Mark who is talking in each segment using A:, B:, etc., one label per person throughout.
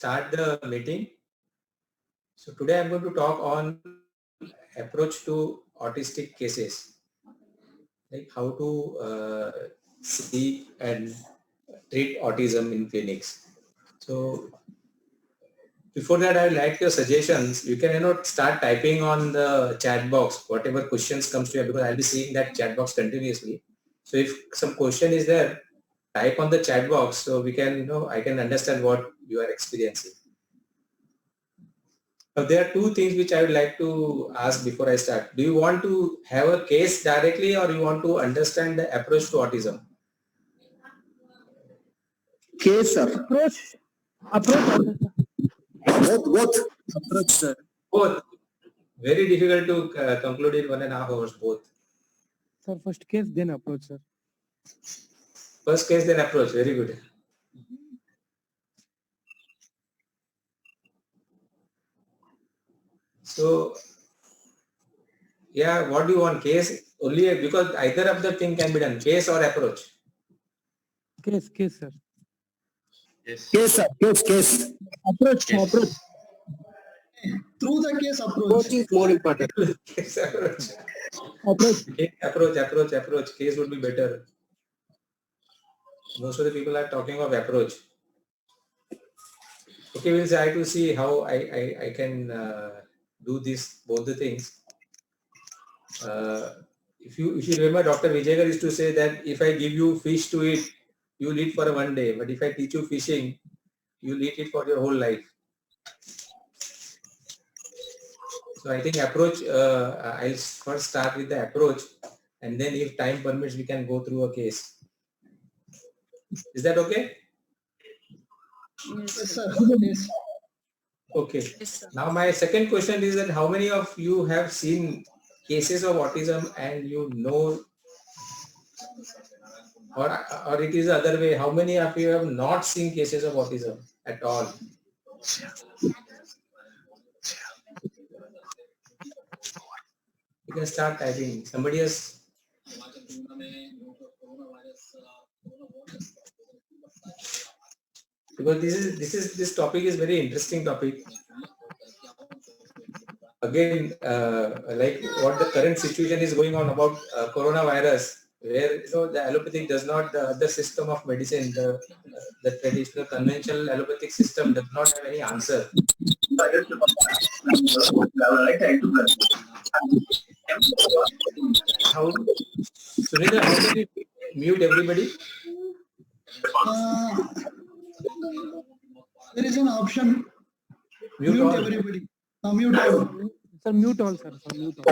A: start the meeting. So today I'm going to talk on approach to autistic cases, like how to see and treat autism in clinics. So before that, I would like your suggestions. You can start typing on the chat box whatever questions comes to you, because I'll be seeing that chat box continuously. So if some question is there, type on the chat box so we can I can understand what you are experiencing. Now, there are two things which I would like to ask before I start. Do you want to have a case directly, or you want to understand the approach to autism?
B: Case, sir.
C: Approach.
B: Both.
C: Approach, sir.
A: Both. Very difficult to conclude in 1.5 hours, both.
C: Sir, first case, then approach, sir.
A: First case, then approach. Very good. So, yeah, what do you want? Case only, because either of the thing can be done, case or approach.
C: Case, sir.
B: Case, sir. Case.
C: Approach.
B: Through the case approach.
C: Approach is more important.
A: Case approach.
C: Approach.
A: Approach. Case would be better. Most of the people are talking of approach. Okay, we'll try to see how I can do this, both the things. If you remember, Dr. Vijayagar used to say that if I give you fish to eat, you will eat for one day. But if I teach you fishing, you will eat it for your whole life. So I think approach, I'll first start with the approach, and then if time permits, we can go through a case. Is that okay?
B: Yes, sir. Yes.
A: Okay. Now my second question is that how many of you have seen cases of autism and you know, or it is the other way, how many of you have not seen cases of autism at all? You can start typing. Somebody else. Because this topic is very interesting topic. Again, like what the current situation is going on about coronavirus, where the allopathic does not, the other system of medicine, the traditional conventional allopathic system does not have any answer. How, Sunita, how can you mute everybody?
B: There is an option.
A: Mute all.
B: Everybody. Mute all.
C: Sir, mute all, sir. Mute all.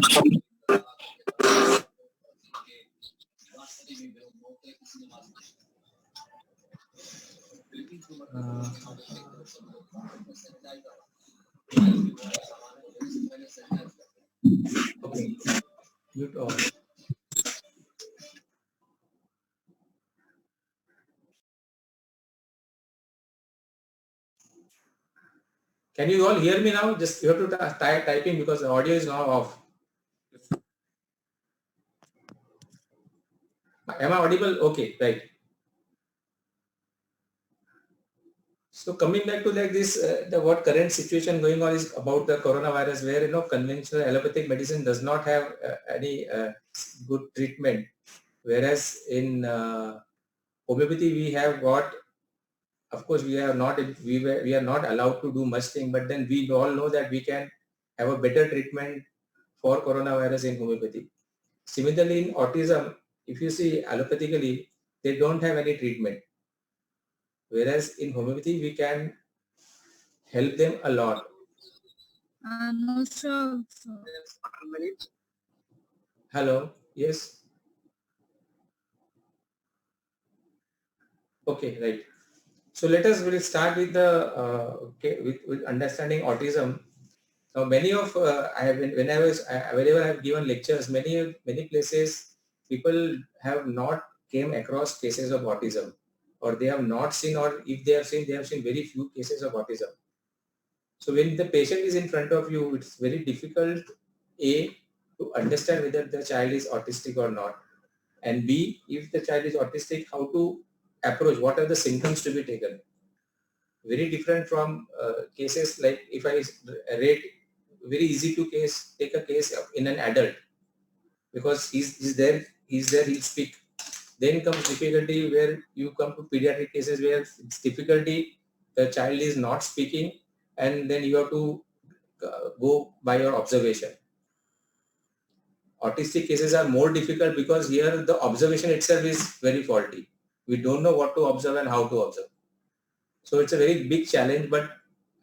A: Okay. Mute all. Can you all hear me now? Just you have to try typing because the audio is now off. Am I audible? Okay, right. So coming back to like this, the what current situation going on is about the coronavirus, where conventional allopathic medicine does not have any good treatment, whereas in homeopathy we have got. Of course, we are not allowed to do much thing, but then we all know that we can have a better treatment for coronavirus in homeopathy. Similarly, in autism, if you see allopathically, they don't have any treatment. Whereas in homeopathy, we can help them a lot.
D: No, sir.
A: Hello, yes. Okay, right. So we'll start with the with understanding autism. Now, many of whenever I have given lectures, many places people have not came across cases of autism, or they have not seen, or if they have seen very few cases of autism. So when the patient is in front of you, it's very difficult, A, to understand whether the child is autistic or not, and B, if the child is autistic, how to approach, what are the symptoms to be taken. very different from cases like if I rate very easy to take a case in an adult, because he's there, he'll speak. Then comes difficulty where you come to pediatric cases where it's difficulty, the child is not speaking, and then you have to go by your observation. Autistic cases are more difficult because here the observation itself is very faulty. We don't know what to observe and how to observe. So it's a very big challenge, but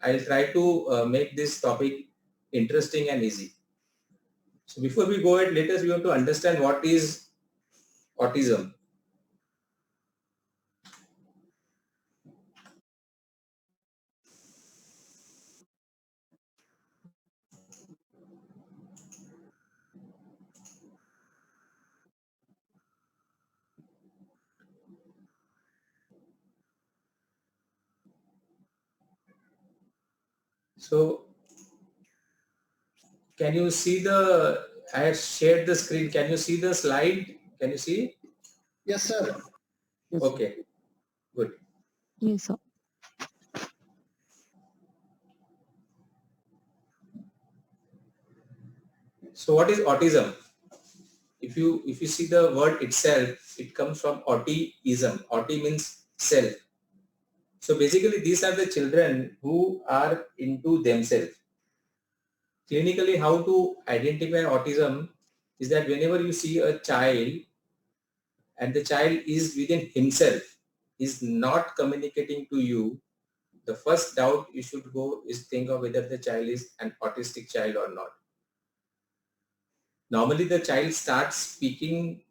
A: I'll try to make this topic interesting and easy. So before we go ahead, let us, we have to understand what is autism. So can you see I have shared the screen. Can you see the slide? Can you see?
B: Yes, sir.
C: Yes, sir.
A: Okay, good.
E: Yes, sir.
A: So what is autism? If you see the word itself, it comes from autism. Auti means self. So basically these are the children who are into themselves. Clinically, how to identify autism is that whenever you see a child and the child is within himself, is not communicating to you, the first doubt you should go is think of whether the child is an autistic child or not. Normally the child starts speaking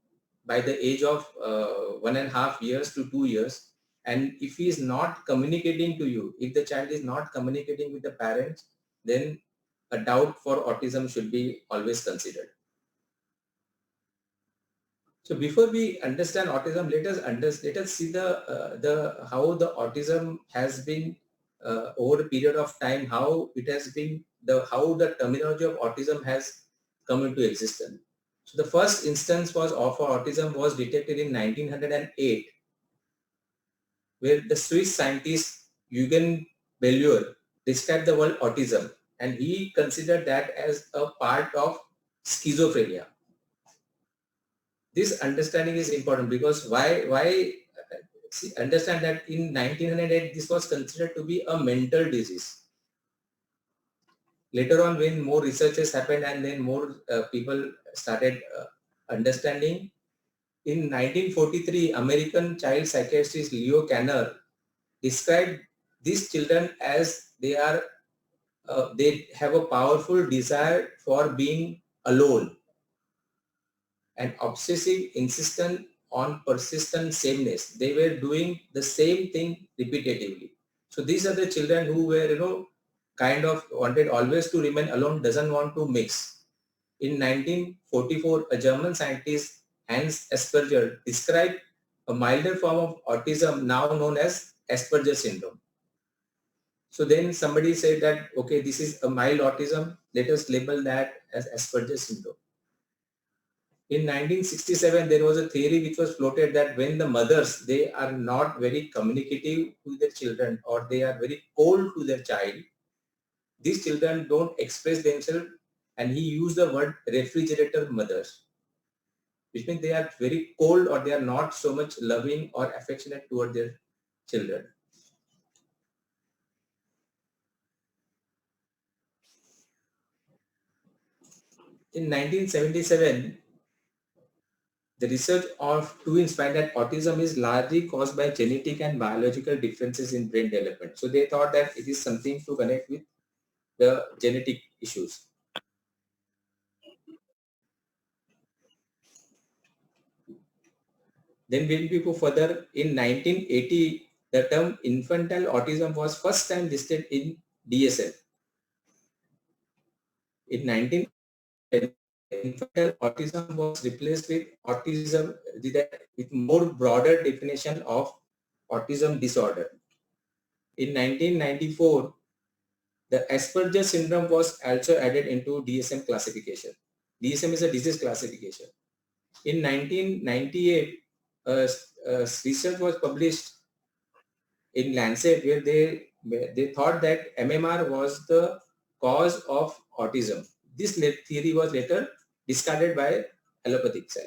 A: by the age of 1.5 years to 2 years. And if he is not communicating to you, if the child is not communicating with the parents, then a doubt for autism should be always considered. So before we understand autism, let us see the how the autism has been over a period of time, how it has been how the terminology of autism has come into existence. So the first instance was of autism was detected in 1908, where the Swiss scientist Eugen Bellier described the word autism, and he considered that as a part of schizophrenia. This understanding is important because understand that in 1908 this was considered to be a mental disease. Later on, when more researches happened and then more people started understanding, in 1943, American child psychiatrist Leo Kanner described these children as they have a powerful desire for being alone and obsessive insistence on persistent sameness. They were doing the same thing repetitively. So these are the children who were, kind of wanted always to remain alone, doesn't want to mix. In 1944, a German scientist, Hans Asperger, described a milder form of autism now known as Asperger syndrome. So then somebody said that, okay, this is a mild autism. Let us label that as Asperger syndrome. In 1967, there was a theory which was floated that when the mothers, they are not very communicative to their children or they are very cold to their child, these children don't express themselves, and he used the word refrigerator mothers, which means they are very cold or they are not so much loving or affectionate toward their children. In 1977, the research of twins find that autism is largely caused by genetic and biological differences in brain development. So they thought that it is something to connect with the genetic issues. Then when we go further, in 1980, the term infantile autism was first time listed in DSM. In 1910, infantile autism was replaced with autism with more broader definition of autism disorder. In 1994, the Asperger syndrome was also added into DSM classification. DSM is a disease classification. In 1998, research was published in Lancet where they they thought that MMR was the cause of autism. This theory was later discarded by allopathic side.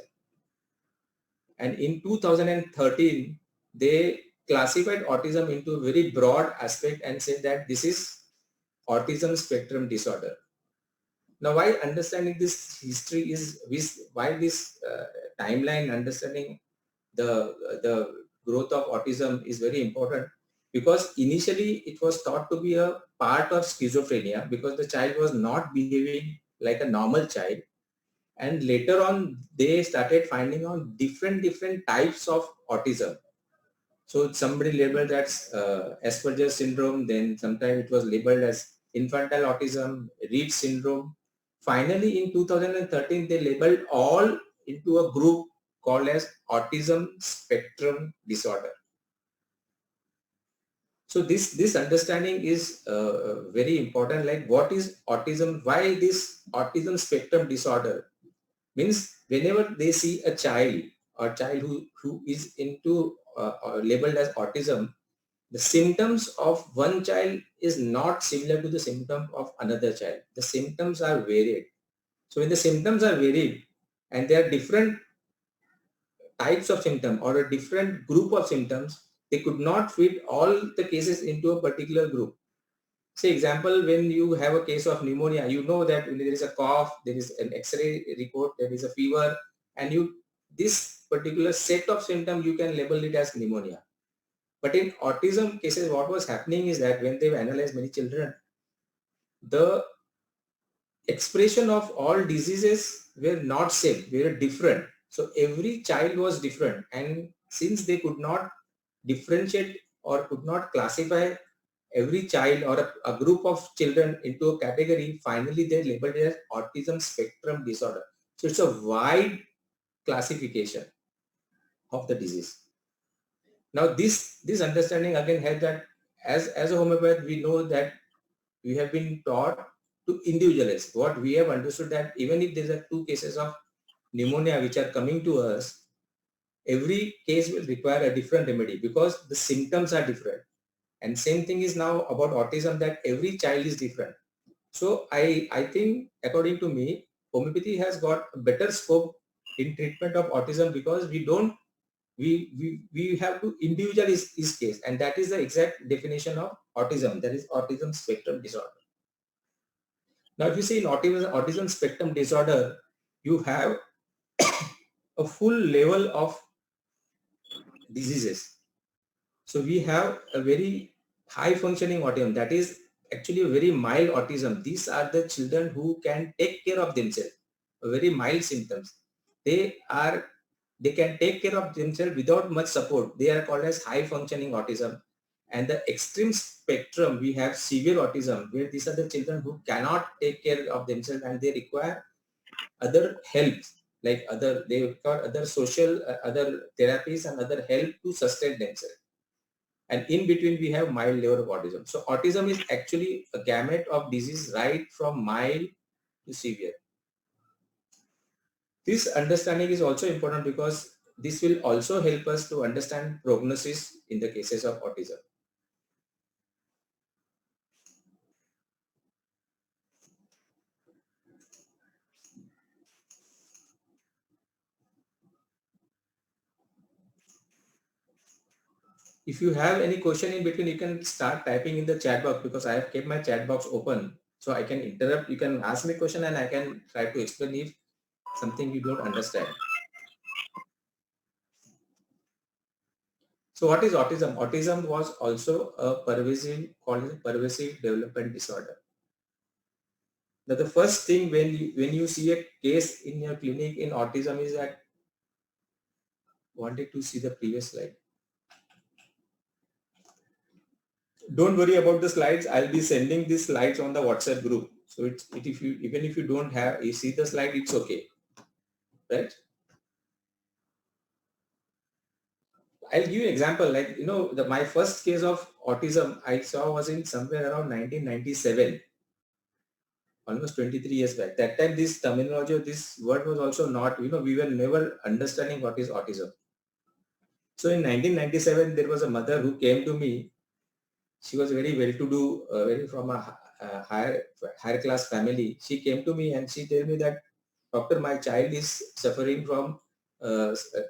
A: And in 2013, they classified autism into a very broad aspect and said that this is autism spectrum disorder. Now, why understanding this history is, why this timeline, understanding the growth of autism is very important, because initially it was thought to be a part of schizophrenia because the child was not behaving like a normal child. And later on, they started finding out different types of autism. So somebody labeled that Asperger's syndrome, then sometimes it was labeled as infantile autism, Reed syndrome. Finally, in 2013, they labeled all into a group called as autism spectrum disorder. So this understanding is very important. Like, what is autism? Why this autism spectrum disorder? Means whenever they see a child or child who is into labeled as autism, the symptoms of one child is not similar to the symptom of another child. The symptoms are varied. So when the symptoms are varied and there are different types of symptom or a different group of symptoms, they could not fit all the cases into a particular group. Say example, when you have a case of pneumonia, you know that when there is a cough, there is an X-ray report, there is a fever, and this particular set of symptoms, you can label it as pneumonia. But in autism cases, what was happening is that when they've analyzed many children, the expression of all diseases were not same, they were different. So every child was different. And since they could not differentiate or could not classify every child or a group of children into a category, finally they labeled it as autism spectrum disorder. So it's a wide classification of the disease. Now this understanding again helps that as a homeopath, we know that we have been taught to individualize. What we have understood that even if there are two cases of pneumonia which are coming to us, every case will require a different remedy because the symptoms are different. And same thing is now about autism, that every child is different. So I think, according to me, homeopathy has got a better scope in treatment of autism because we have to individualize his case, and that is the exact definition of autism, that is autism spectrum disorder. Now, if you see in autism spectrum disorder, you have a full level of diseases. So we have a very high functioning autism, that is actually a very mild autism. These are the children who can take care of themselves, very mild symptoms. They can take care of themselves without much support. They are called as high functioning autism. And the extreme spectrum, we have severe autism, where these are the children who cannot take care of themselves and they require other help, like they require other social, other therapies and other help to sustain themselves. And in between, we have mild level of autism. So autism is actually a gamut of disease, right from mild to severe. This understanding is also important because this will also help us to understand prognosis in the cases of autism. If you have any question in between, you can start typing in the chat box because I have kept my chat box open. So I can interrupt, you can ask me a question and I can try to explain if something you don't understand. So what is autism? Autism was also a pervasive development disorder. Now the first thing when you see a case in your clinic in autism is that, wanted to see the previous slide. Don't worry about the slides. I'll be sending these slides on the WhatsApp group. So even if you don't have, you see the slide, it's okay, right? I'll give you an example. Like, my first case of autism I saw was in somewhere around 1997, almost 23 years back. That time, this terminology or this word was also not, we were never understanding what is autism. So in 1997, there was a mother who came to me. she was very well-to-do, very from a higher class family. She came to me and she told me that, doctor, my child is suffering from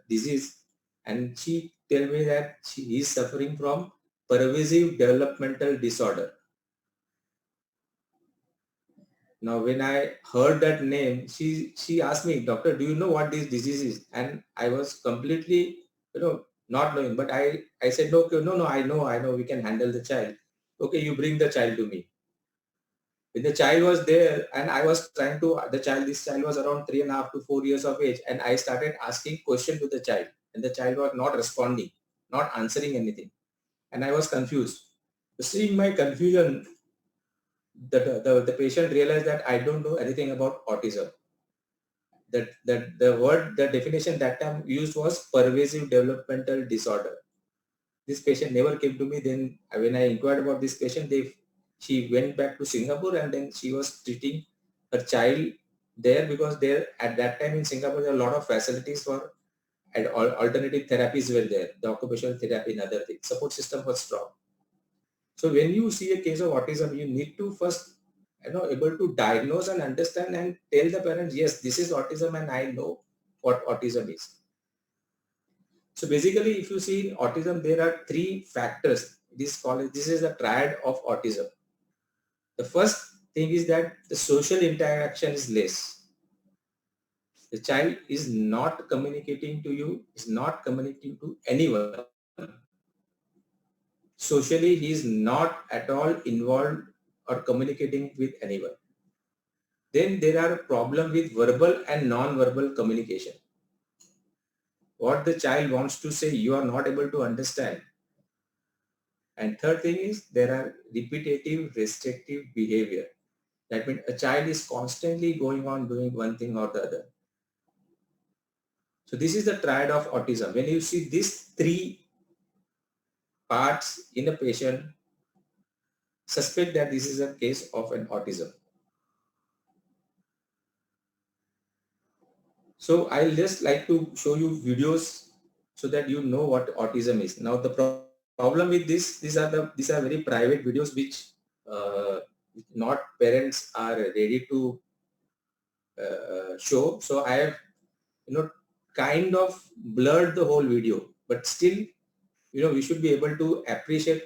A: disease, and she told me that she is suffering from pervasive developmental disorder. Now, when I heard that name, she asked me, doctor, do you know what this disease is? And I was completely, not knowing. But I said, no, okay, no, I know, we can handle the child. Okay, you bring the child to me. When the child was there, and I was trying to, this child was around 3.5 to 4 years of age, and I started asking question to the child, and the child was not responding, not answering anything, and I was confused. Seeing my confusion, the patient realized that I don't know anything about autism. That the definition that time used was pervasive developmental disorder. This patient never came to me. Then when I inquired about this patient, she went back to Singapore, and then she was treating her child there, because there at that time in Singapore there are a lot of facilities for, and alternative therapies were there, the occupational therapy and other things. Support system was strong. So when you see a case of autism, you need to first, able to diagnose and understand and tell the parents, yes, this is autism and I know what autism is. So basically, if you see in autism, there are three factors. This is the triad of autism. The first thing is that the social interaction is less. The child is not communicating to you, is not communicating to anyone. Socially, he is not at all involved or communicating with anyone. Then there are problems with verbal and non-verbal communication. What the child wants to say, you are not able to understand. And third thing is, there are repetitive restrictive behavior. That means a child is constantly going on doing one thing or the other. So this is the triad of autism. When you see these three parts in a patient, suspect that this is a case of an autism. So I'll just like to show you videos so that you know what autism is. Now the problem with these are very private videos which not parents are ready to show. So I have kind of blurred the whole video, but still we should be able to appreciate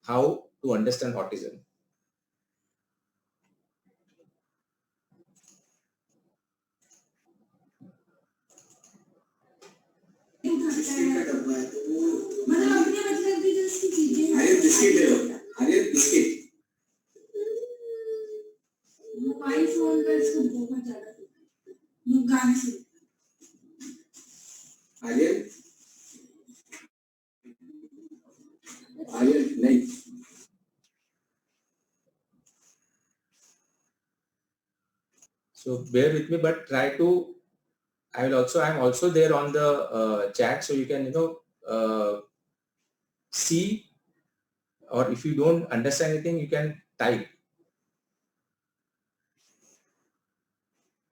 A: how to understand autism.
E: अरे biscuit ले लो, अरे biscuit mobile phone पर इसको बहुत ज्यादा गाने सुन अरे अरे नहीं
A: So bear with me, but try to. I'm also there on the chat, so you can see, or if you don't understand anything, you can type.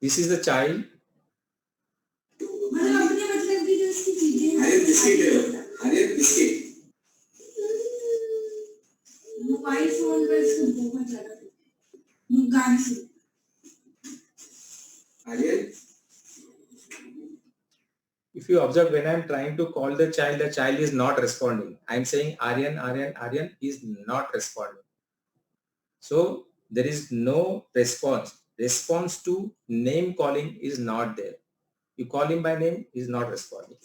A: This is the child.
E: अरे biscuit ले लो, अरे biscuit mobile phone पर इसको बहुत ज्यादा गाने सुन अरे
A: If you observe, when I'm trying to call the child is not responding. I'm saying Aryan, is not responding. So there is no response. Response to name calling is not there. You call him by name, he is not responding.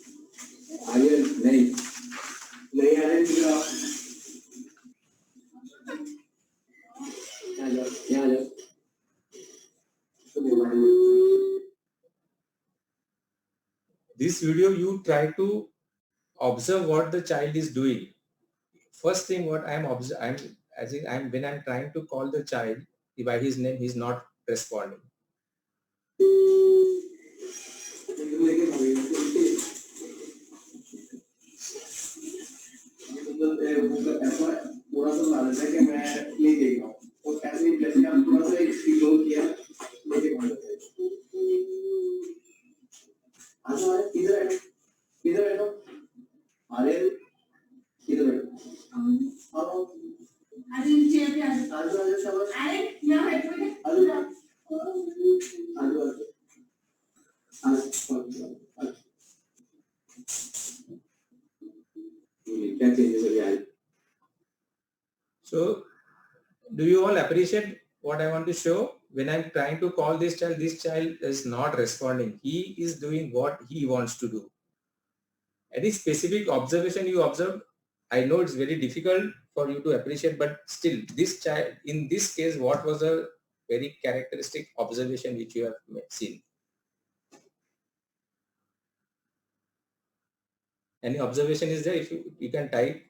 E: Aryan, नहीं Aryan
A: This video, you try to observe what the child is doing. First thing, what when I'm trying to call the child by his name, he's not responding. do you all appreciate what I want to show? When I'm trying to call this child is not responding. He is doing what he wants to do. Any specific observation you observed? I know it's very difficult for you to appreciate, but still this child, in this case, what was a very characteristic observation which you have seen? Any observation is there? If you can type.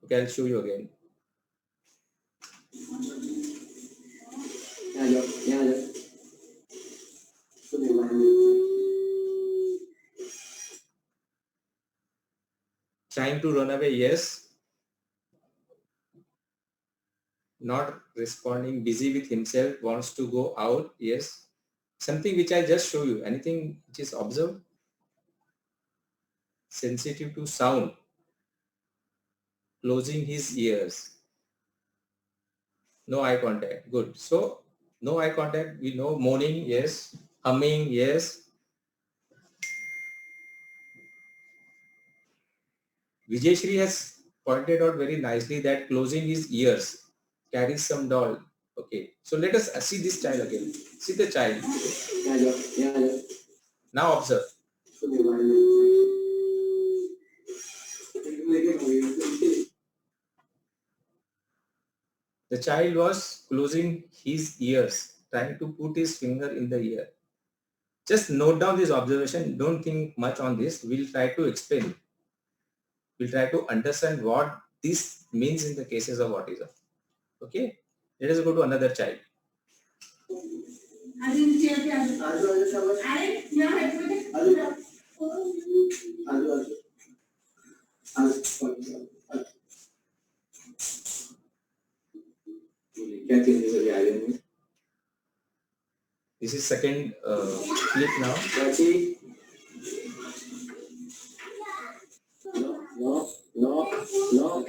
A: Okay, I'll show you again. Trying to run away, yes. Not responding, busy with himself, wants to go out, yes. Something which I just show you, anything which is observed? Sensitive to sound, closing his ears. No eye contact, good. So no eye contact, we know. Moaning, yes. Humming, yes. Vijayshri has pointed out very nicely that closing his ears carries some doll. Okay, so let us see this child again. See the child. Now observe. The child was closing his ears, trying to put his finger in the ear. Just note down this observation. Don't think much on this. We'll try to explain. We'll try to understand what this means in the cases of autism. Okay? Let us go to another child. This is second clip now. No.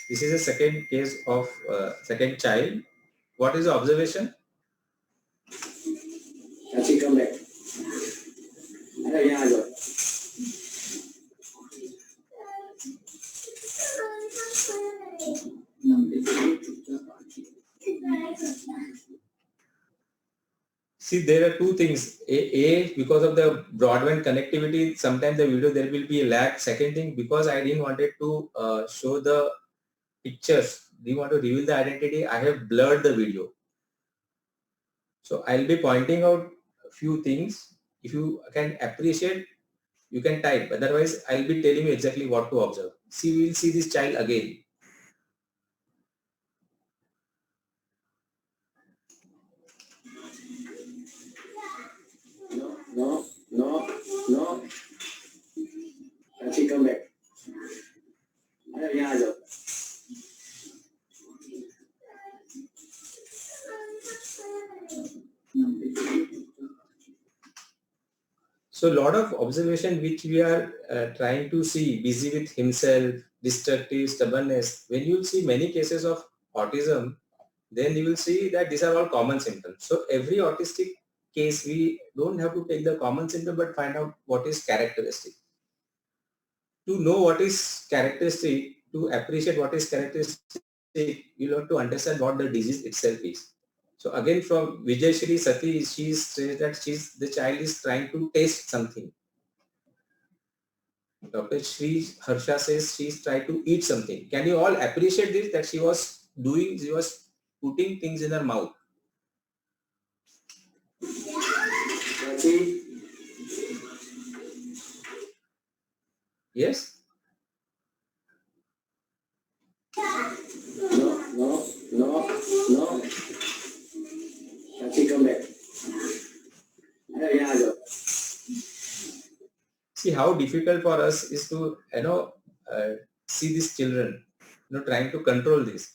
A: This is a second case of second child. What is the observation? Come back. See, there are two things. Because of the broadband connectivity, sometimes the video there will be a lag. Second thing, because I didn't wanted to show the pictures, do you want to reveal the identity? I have blurred the video. So I'll be pointing out a few things. If you can appreciate, you can type. Otherwise, I'll be telling you exactly what to observe. See, we'll see this child again. No. Actually, come back. So a lot of observation which we are trying to see, busy with himself, destructive, stubbornness. When you see many cases of autism, then you will see that these are all common symptoms. So every autistic case, we don't have to take the common symptom, but find out what is characteristic. To know what is characteristic, to appreciate what is characteristic, you'll have to understand what the disease itself is. So again, from Vijayshri Sati, she says that the child is trying to taste something. Dr. Shri Harsha says she's trying to eat something. Can you all appreciate this, that she was putting things in her mouth? Yes? No. Actually, come back. See how difficult for us is to, see these children, trying to control this.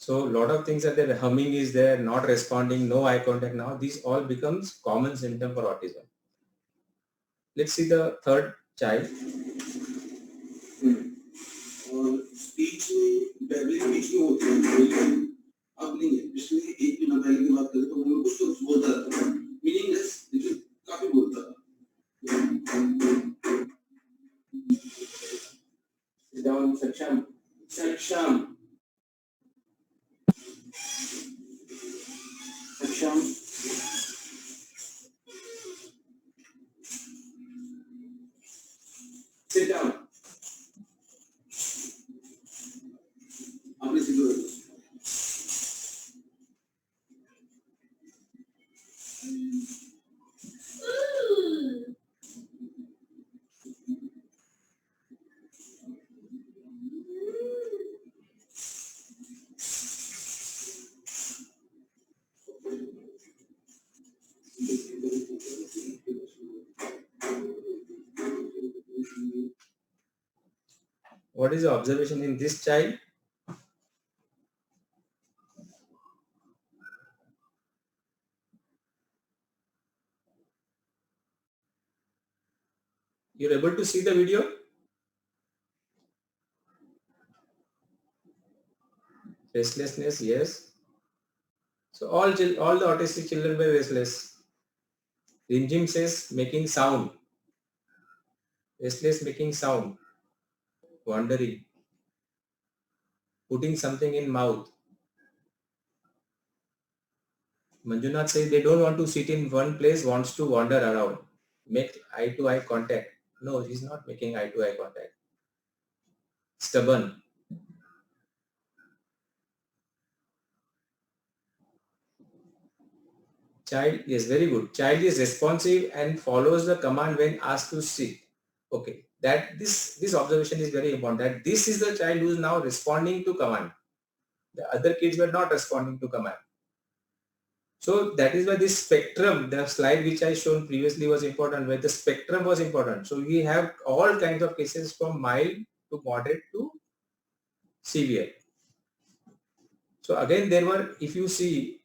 A: So a lot of things are there. Humming is there, not responding, no eye contact. Now these all becomes common symptom for autism. Let's see the third child.
F: और speech में babbling speech में होती है, अब नहीं है। पिछले 1 महीना पहले की बात करें तो वो लोग कुछ तो बोलता था, मीनिंगलेस, लेकिन काफी बोलता था। डाउन सक्षम सक्षम सक्षम sit down अपने सीधे बैठो।
A: What is the observation in this child? You're able to see the video? Restlessness, yes. So all the autistic children were restless. Rimjim says making sound. Restless, making sound. Wandering. Putting something in mouth. Manjunath says they don't want to sit in one place, wants to wander around. Make eye-to-eye contact. No, he's not making eye-to-eye contact. Stubborn. Child, yes, very good. Child is responsive and follows the command when asked to sit. Okay, that this observation is very important. That this is the child who is now responding to command. The other kids were not responding to command. So that is why this spectrum, the slide which I shown previously was important, where the spectrum was important. So we have all kinds of cases from mild to moderate to severe. So again, there were, if you see,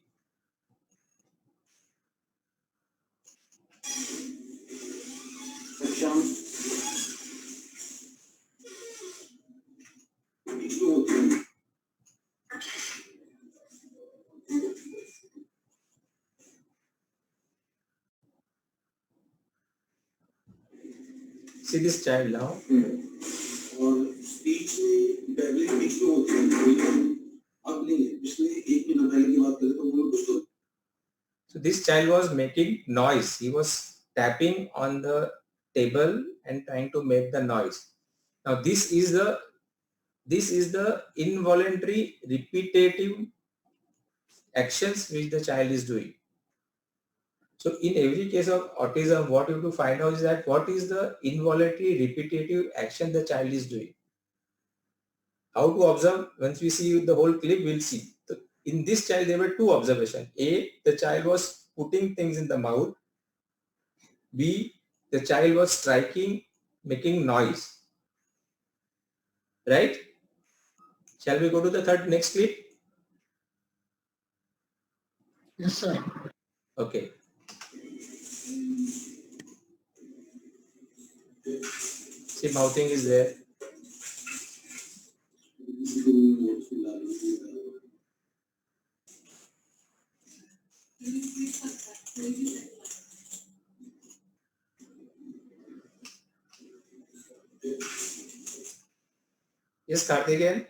F: सक्षम बीच में होती है।
A: see this child now.
F: और speech में babbling बीच में होती है, अब नहीं है। पिछले 1 महीना पहले की बात करें तो वो लोग कुछ तो
A: So this child was making noise. He was tapping on the table and trying to make the noise. Now this is the involuntary repetitive actions which the child is doing. So in every case of autism, what you have to find out is that what is the involuntary repetitive action the child is doing. How to observe? Once we see the whole clip, we'll see. So in this child, there were two observations. A, the child was putting things in the mouth. B, the child was striking, making noise. Right? Shall we go to the next clip?
B: Yes, sir.
A: Okay. See, mouthing is there. Yes, Karthikeyan.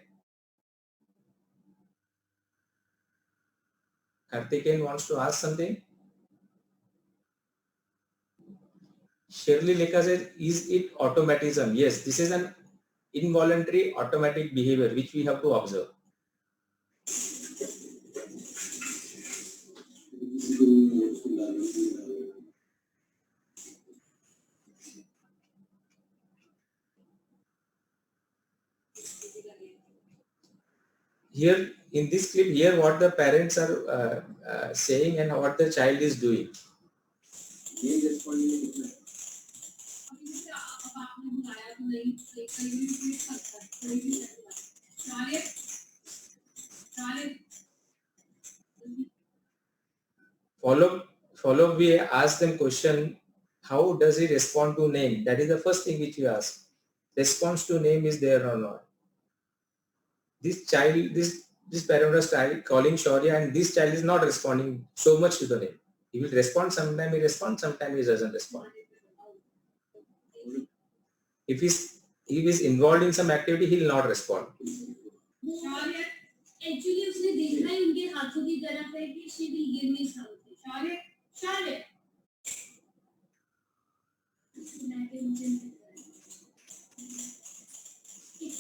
A: Karthikeyan wants to ask something. Shirley Lekha says, is it automatism? Yes, this is an involuntary automatic behavior which we have to observe. Here in this clip, here what the parents are saying and what the child is doing. follow up, we ask them question, how does he respond to name? That is the first thing which we ask. Response to name is there or not? This child, this parameter child calling Shaurya, and this child is not responding so much to the name. He will respond, sometime he responds, sometime he doesn't respond. If he is involved in some activity, he will not respond.
E: Shaurya actually उसने देखा ही उनके हाथों की तरफ है कि she will give me something. Shaurya Shaurya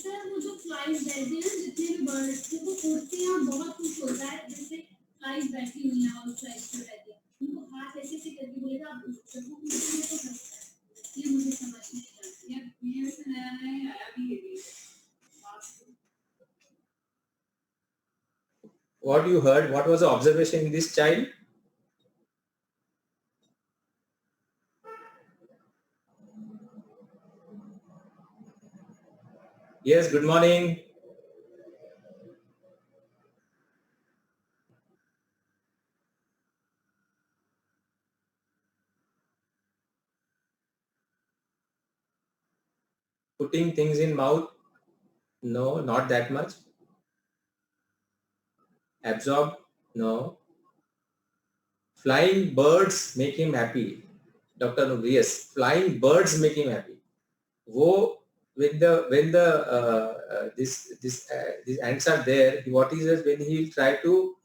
E: sir वो जो फ्लाइज रहते हैं जितने भी बर्ड्स थे वो उड़ते हैं और बहुत कुछ होता है जैसे फ्लाइज बैठी हुई हैं और फ्लाइज पे रहती है उनको हाथ ऐसे ऐसे करके बोलेगा आप जब वो उड़ते हैं तो हंसता है ये मुझे समझ नहीं आता यार मेरे से नया नया आया भी ये
A: What you heard, what was the observation in this child? Yes, good morning. Putting things in mouth? No, not that much. Absorb? No. Flying birds make him happy. Dr. Nugri, yes, flying birds make him happy. Wo, when these ants are there, what is it, when he will try to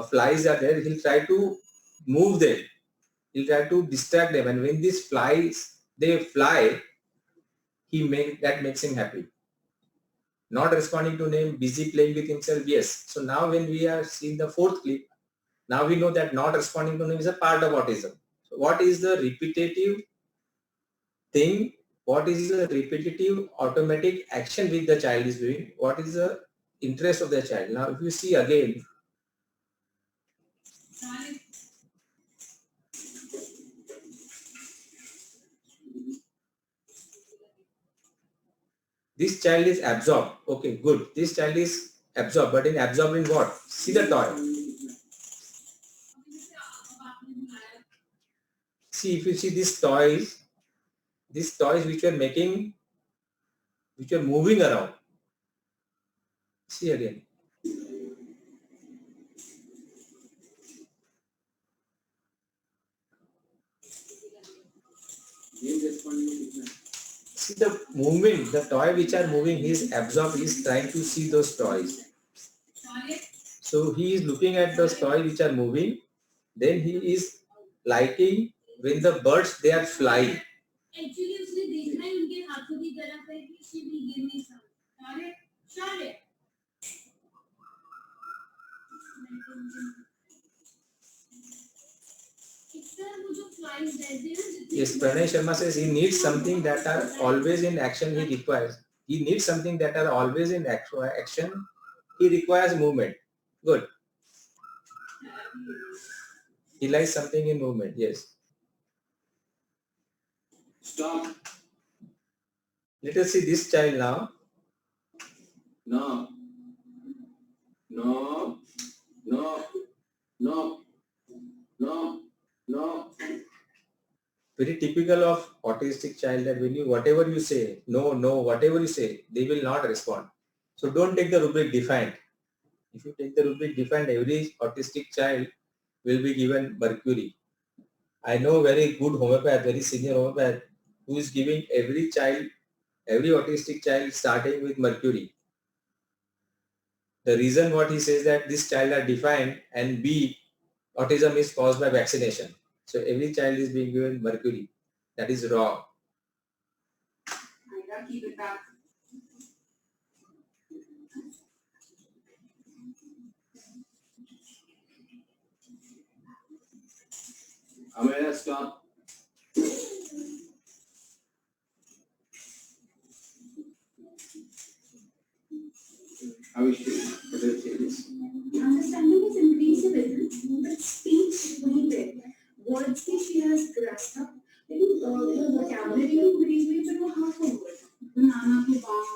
A: flies are there, he'll try to move them. He'll try to distract them, and when these flies they fly, that makes him happy. Not responding to name, busy playing with himself, yes. So now when we are seeing the fourth clip, now we know that not responding to name is a part of autism. So what is the repetitive thing? What is the repetitive automatic action which the child is doing? What is the interest of the child? Now if you see again, this child is absorbed. Okay, good. This child is absorbed, but in absorbed in what? See the toy. See, if you see these toys which you are making, which you are moving around. See again. See the movement, the toy which are moving, he is absorbed, he is trying to see those toys. So he is looking at those toys which are moving, then he is liking when the birds they are flying.
E: Actually उसने देखा ही उनके हाथों की तरफ है कि she will give me something. Shaurya
A: Yes, Pranay Sharma says he needs something that are always in action he requires. He needs something that are always in action. He requires movement. Good. He likes something in movement. Yes.
F: Stop.
A: Let us see this child now.
F: No. No. No. No. No. No.
A: Very typical of autistic child that when you whatever you say, no, whatever you say, they will not respond. So don't take the rubric defined. If you take the rubric defined, every autistic child will be given mercury. I know very good homeopath, very senior homeopath, who is giving every autistic child starting with mercury. The reason what he says that this child are defined and B, autism is caused by vaccination. So every child is being given mercury. That is wrong.
E: I gotta keep it back.
F: Amaya, stop. How is she? What does she say?
G: Understanding is increased a little, but speech नहीं there. Words की she has grasped up. लेकिन the vocabulary भी increase हुई पर वो half of word. Banana को बाप,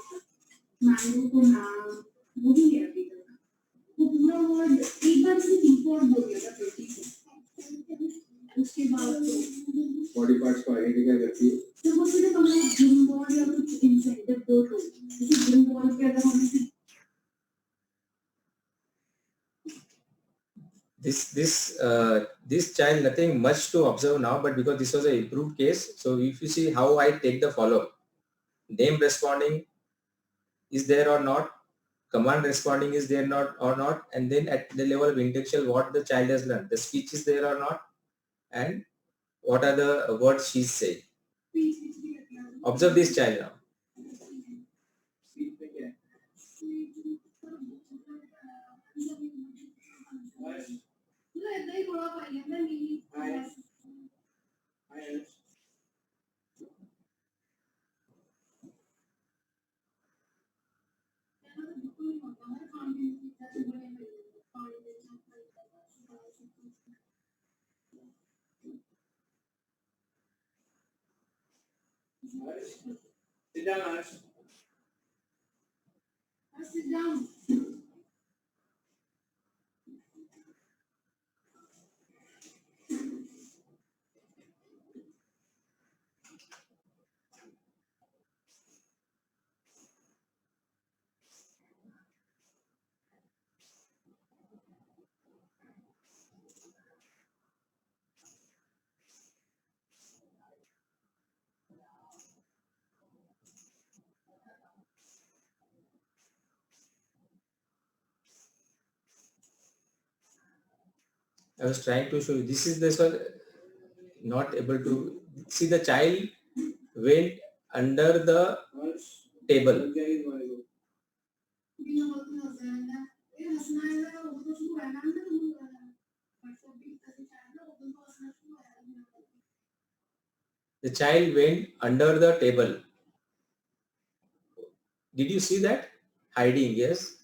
G: mango को नाम, वो भी है अभी तक. वो पूरा word एक बार से तीन word बोल दिया था 50 से. उसके बाद
F: बॉडी पार्ट्स को आइडेंटिफाई करती है।
G: तो वो सिर्फ हमें जिम बॉल या कुछ इंसेंटिव दो तो जैसे जिम बॉल के अगर हम
A: this child nothing much to observe now, but because this was an improved case, so if you see how I take the follow-up, name responding is there or not, command responding is there not or not, and then at the level of intellectual what the child has learned, the speech is there or not, and what are the words she's saying. Observe this child now.
F: Sit down, Ash.
G: sit down.
A: I was trying to show you. This was not able to see the child went under the table. The child went under the table. Did you see that? Hiding, yes.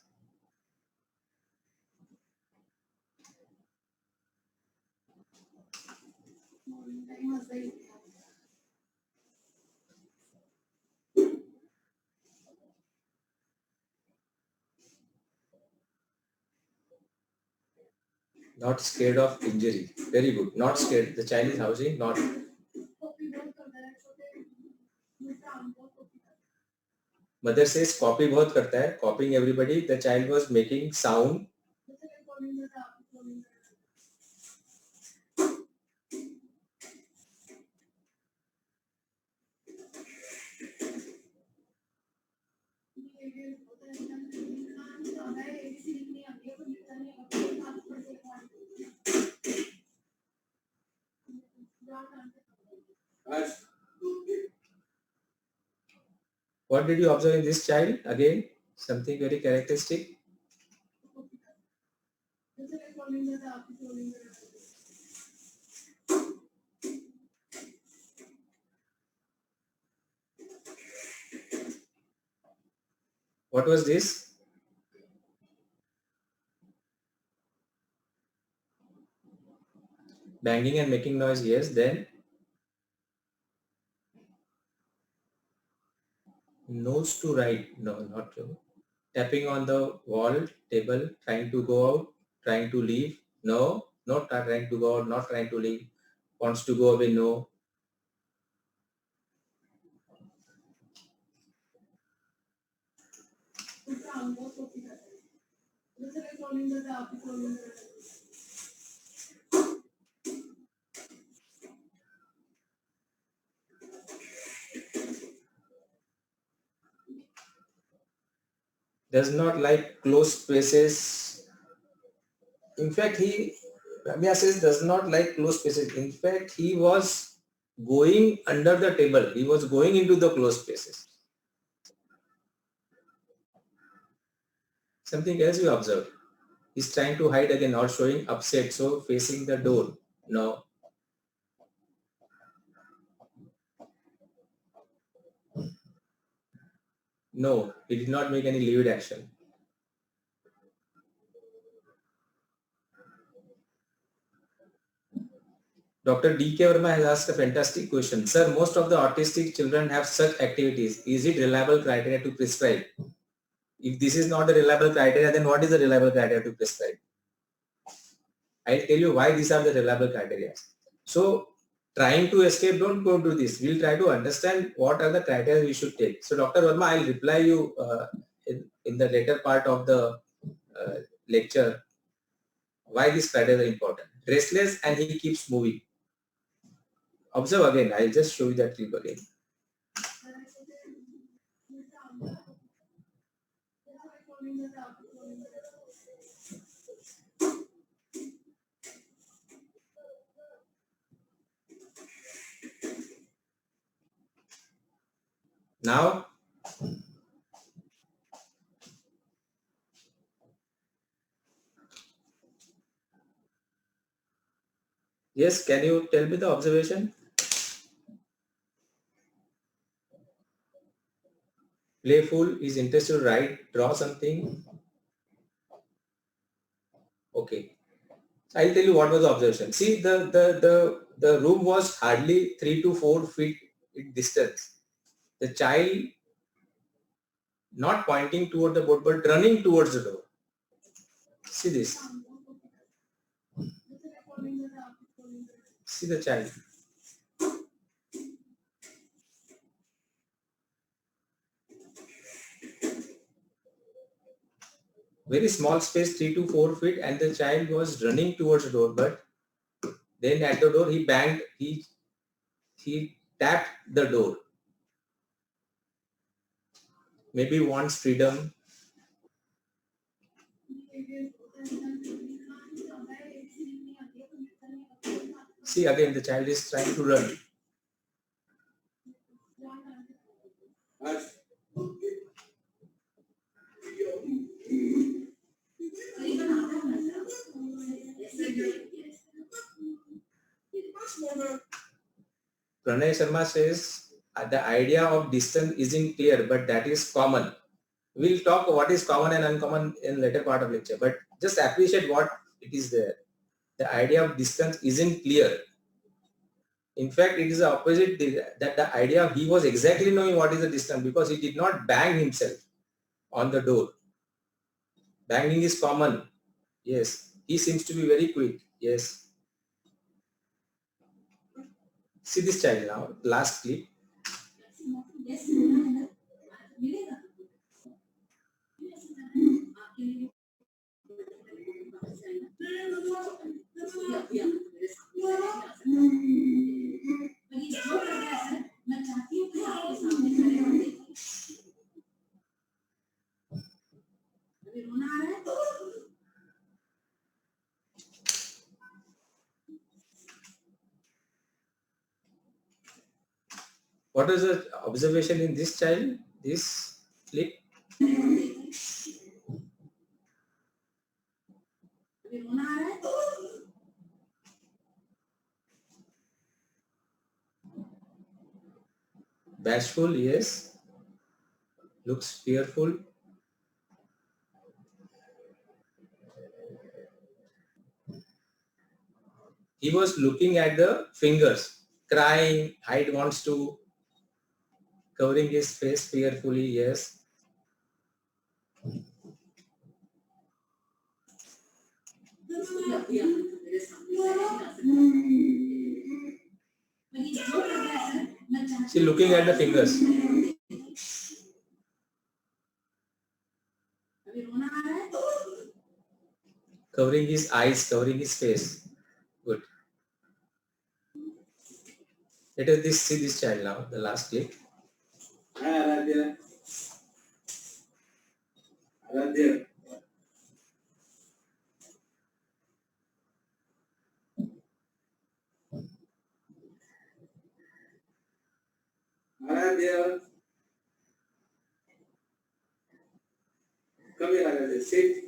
A: Not scared of injury. Very good. Not scared. The child is housing, not. Mother says copy बहुत करता है. Copying everybody. The child was making sound.
F: Ash.
A: What did you observe in this child? Again, something very characteristic. What was this? Banging and making noise, yes. Then nose to right, no, not true. Tapping on the wall, table, trying to go out, trying to leave, no, not trying to go out, not trying to leave, wants to go away, no. Does not like closed spaces. In fact, Ramya says does not like closed spaces. In fact, he was going under the table. He was going into the closed spaces. Something else you observe. He's trying to hide again or showing upset, so facing the door. No. No, he did not make any lead action. Dr. D.K. Verma has asked a fantastic question. Sir, most of the autistic children have such activities. Is it reliable criteria to prescribe? If this is not the reliable criteria, then what is the reliable criteria to prescribe? I'll tell you why these are the reliable criteria. So trying to escape, don't go to this. We'll try to understand what are the criteria we should take. So Dr. Verma, I'll reply you in the later part of the lecture why this criteria is important. Restless and he keeps moving. Observe again. I'll just show you that clip again. Now, yes, can you tell me the observation? Playful, is interested to write, draw something. Okay. So I'll tell you what was the observation. See, the room was hardly 3 to 4 feet in distance. The child not pointing toward the board but running towards the door. See this. See the child. Very small space, 3 to 4 feet, and the child was running towards the door, but then at the door he banged, he tapped the door. Maybe wants freedom. See, again the child is trying to run. Pranay Sharma says the idea of distance isn't clear, but that is common. We'll talk what is common and uncommon in later part of lecture, but just appreciate what it is there. The idea of distance isn't clear. In fact, it is the opposite, that the idea he was exactly knowing what is the distance because he did not bang himself on the door. Banging is common. Yes. He seems to be very quick. Yes. See this child now, last clip. What is the observation in this child? This clip. Bashful, yes. Looks fearful. He was looking at the fingers, crying, height wants to, covering his face fearfully, yes. See, looking at the fingers. Covering his eyes, covering his face. Good. Let us see this child now, the last clip. Aradhya. Aradhya. Aradhya. Come here, Aradhya. Sit.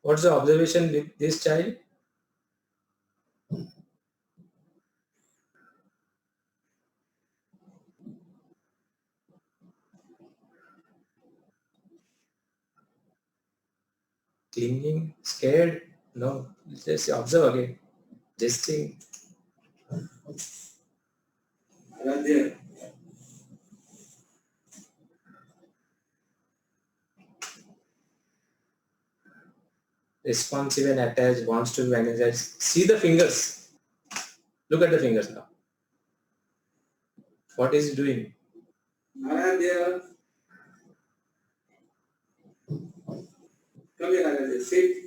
A: What's the observation with this child? Clinging, scared? No, just observe again. Jesting. Aradhya. Responsive and attached, wants to be energized. See the fingers. Look at the fingers now. What is he doing?
F: Aradhya. Come here, Aradhya. Sit.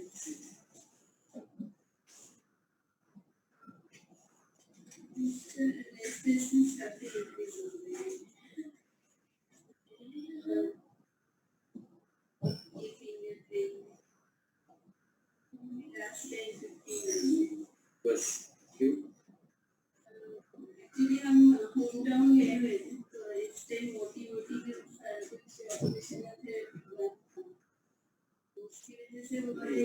F: बस क्यों?
G: Actually हम home town गए हुए थे तो इस time मोटी मोटी कुछ ऑपरेशन थे उसकी वजह से वो बड़े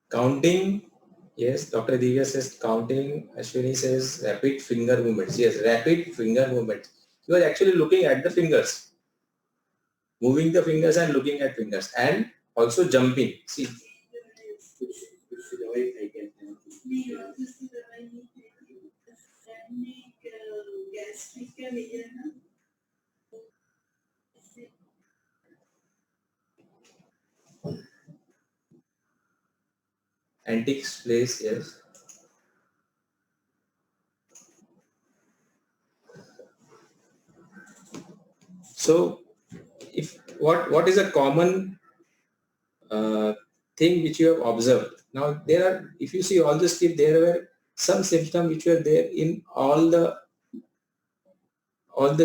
A: Counting. Yes, Dr. Divya says counting. Ashwini says rapid finger movements. Yes, rapid finger movements. You are actually looking at the fingers, moving the fingers and looking at fingers, and also jumping. See,
F: कुछ दवाई खाई क्या है?
G: नहीं और दूसरी दवाई नहीं खाई गैस्ट्रिक का लिया था
A: antics place. Yes. So, if what is a common thing which you have observed? Now there are, if you see all the sleep, there were some symptoms which were there in all the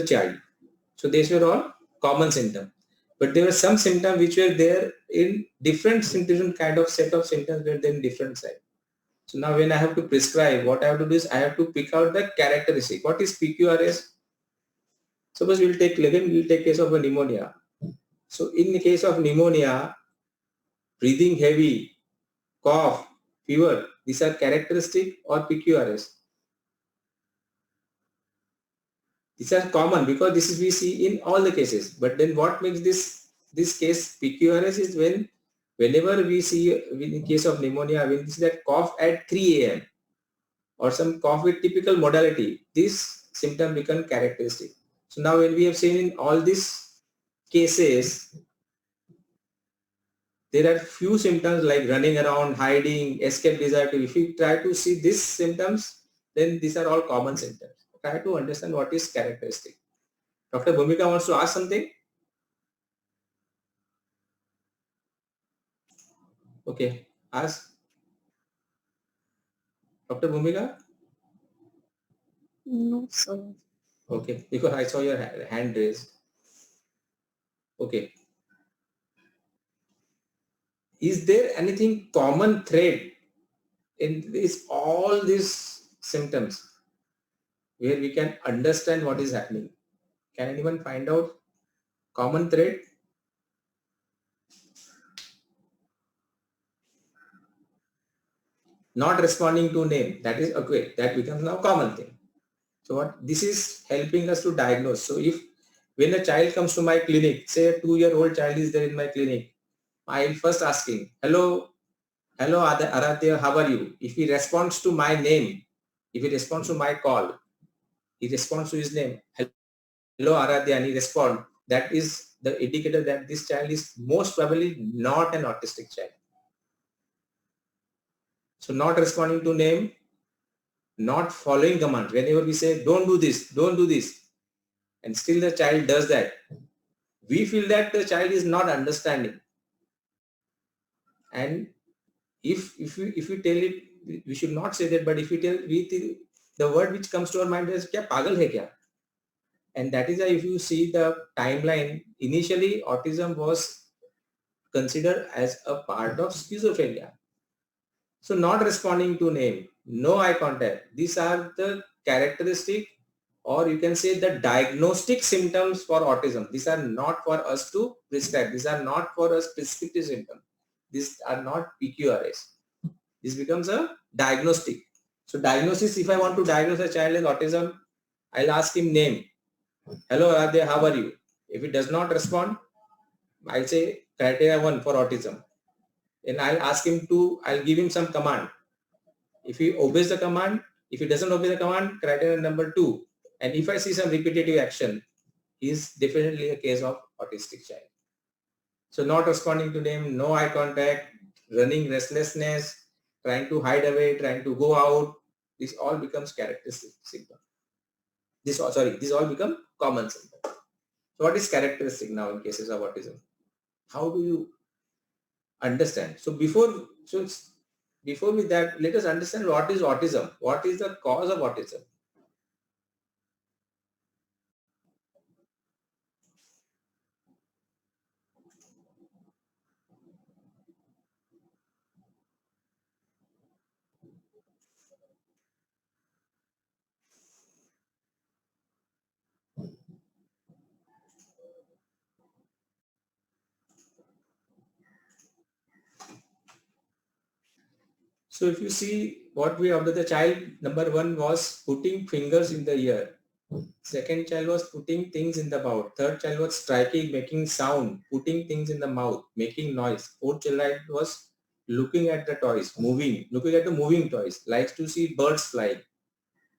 A: child. So these were all common symptoms. But there were some symptoms which were there in different symptoms, kind of set of symptoms were there in different side. So now when I have to prescribe, what I have to do is I have to pick out the characteristic. What is PQRS? Suppose we will take case of a pneumonia. So in the case of pneumonia, breathing heavy, cough, fever, these are characteristic or PQRS. These are common because this is we see in all the cases. But then what makes this case PQRS is whenever we see in case of pneumonia, when we see that cough at 3 a.m. or some cough with typical modality, this symptom become characteristic. So now when we have seen in all these cases, there are few symptoms like running around, hiding, escape desire. If you try to see these symptoms, then these are all common symptoms. Try to understand what is characteristic. Dr. Bhumika wants to ask something. Okay, ask. Dr. Bhumika?
D: No, sir.
A: Okay, because I saw your hand raised. Okay. Is there anything common thread in all these symptoms where we can understand what is happening? Can anyone find out common thread? Not responding to name, that is okay, that becomes now common thing. So what this is helping us to diagnose. So if when a child comes to my clinic, say a 2-year-old child is there in my clinic, I'll first ask him, hello Aradhya, how are you? If he responds to my name, if he responds to my call, he responds to his name, hello Aradhya, and he responds, that is the indicator that this child is most probably not an autistic child. So not responding to name, not following command. Whenever we say, don't do this, and still the child does that, we feel that the child is not understanding. And if we tell it, we should not say that, but if we tell, the word which comes to our mind is, kya pagal hai kya? And that is why if you see the timeline, initially autism was considered as a part of schizophrenia. So not responding to name, no eye contact, these are the characteristic, or you can say the diagnostic symptoms for autism. These are not for us to prescribe. These are not for us prescriptive symptoms. These are not PQRS. This becomes a diagnostic. So diagnosis, if I want to diagnose a child with autism, I'll ask him name. Hello Aradhya, how are you? If he does not respond, I'll say criteria 1 for autism. And I'll give him some command. If he obeys the command, if he doesn't obey the command, criteria number 2. And if I see some repetitive action, he is definitely a case of autistic child. So not responding to name, no eye contact, running restlessness, trying to hide away, trying to go out. This all becomes characteristic symptom. This all become common symptom. So what is characteristic now in cases of autism? How do you understand? Before with that, let us understand what is autism. What is the cause of autism? So if you see what we observed, the child number 1 was putting fingers in the ear. Second child was putting things in the mouth. Third child was striking, making sound, putting things in the mouth, making noise. Fourth child was looking at the toys, looking at the moving toys, likes to see birds flying.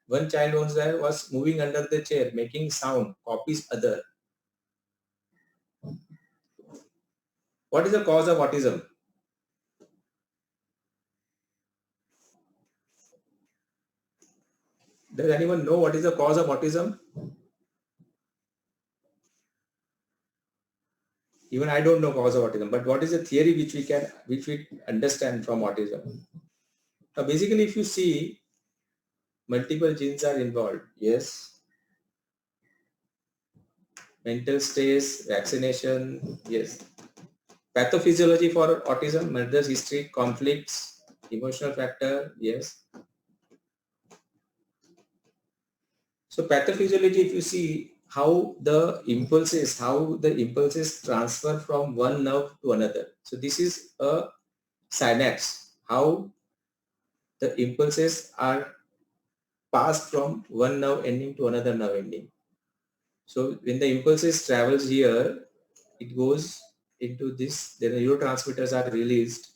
A: One child was moving under the chair, making sound, copies other. What is the cause of autism? Does anyone know what is the cause of autism? Even I don't know cause of autism, but what is the theory which we understand from autism? Now basically if you see, multiple genes are involved. Yes. Mental stress, vaccination, yes. Pathophysiology for autism, mother's history, conflicts, emotional factor, yes. So pathophysiology, if you see how the impulses transfer from one nerve to another. So this is a synapse, how the impulses are passed from one nerve ending to another nerve ending. So when the impulses travels here, it goes into this, then the neurotransmitters are released,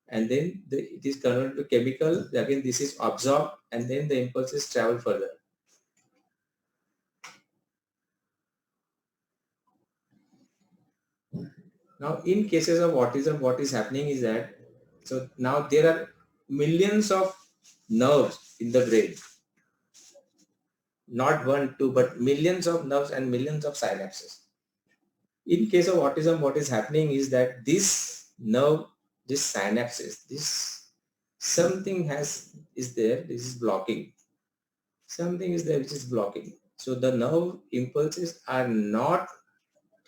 A: and then it is converted to chemical. Again, this is absorbed, and then the impulses travel further. Now, in cases of autism, what is happening is that, so now there are millions of nerves in the brain. Not one, two, but millions of nerves and millions of synapses. In case of autism, what is happening is that this nerve, this synapses, this something is there, this is blocking. Something is there which is blocking. So the nerve impulses are not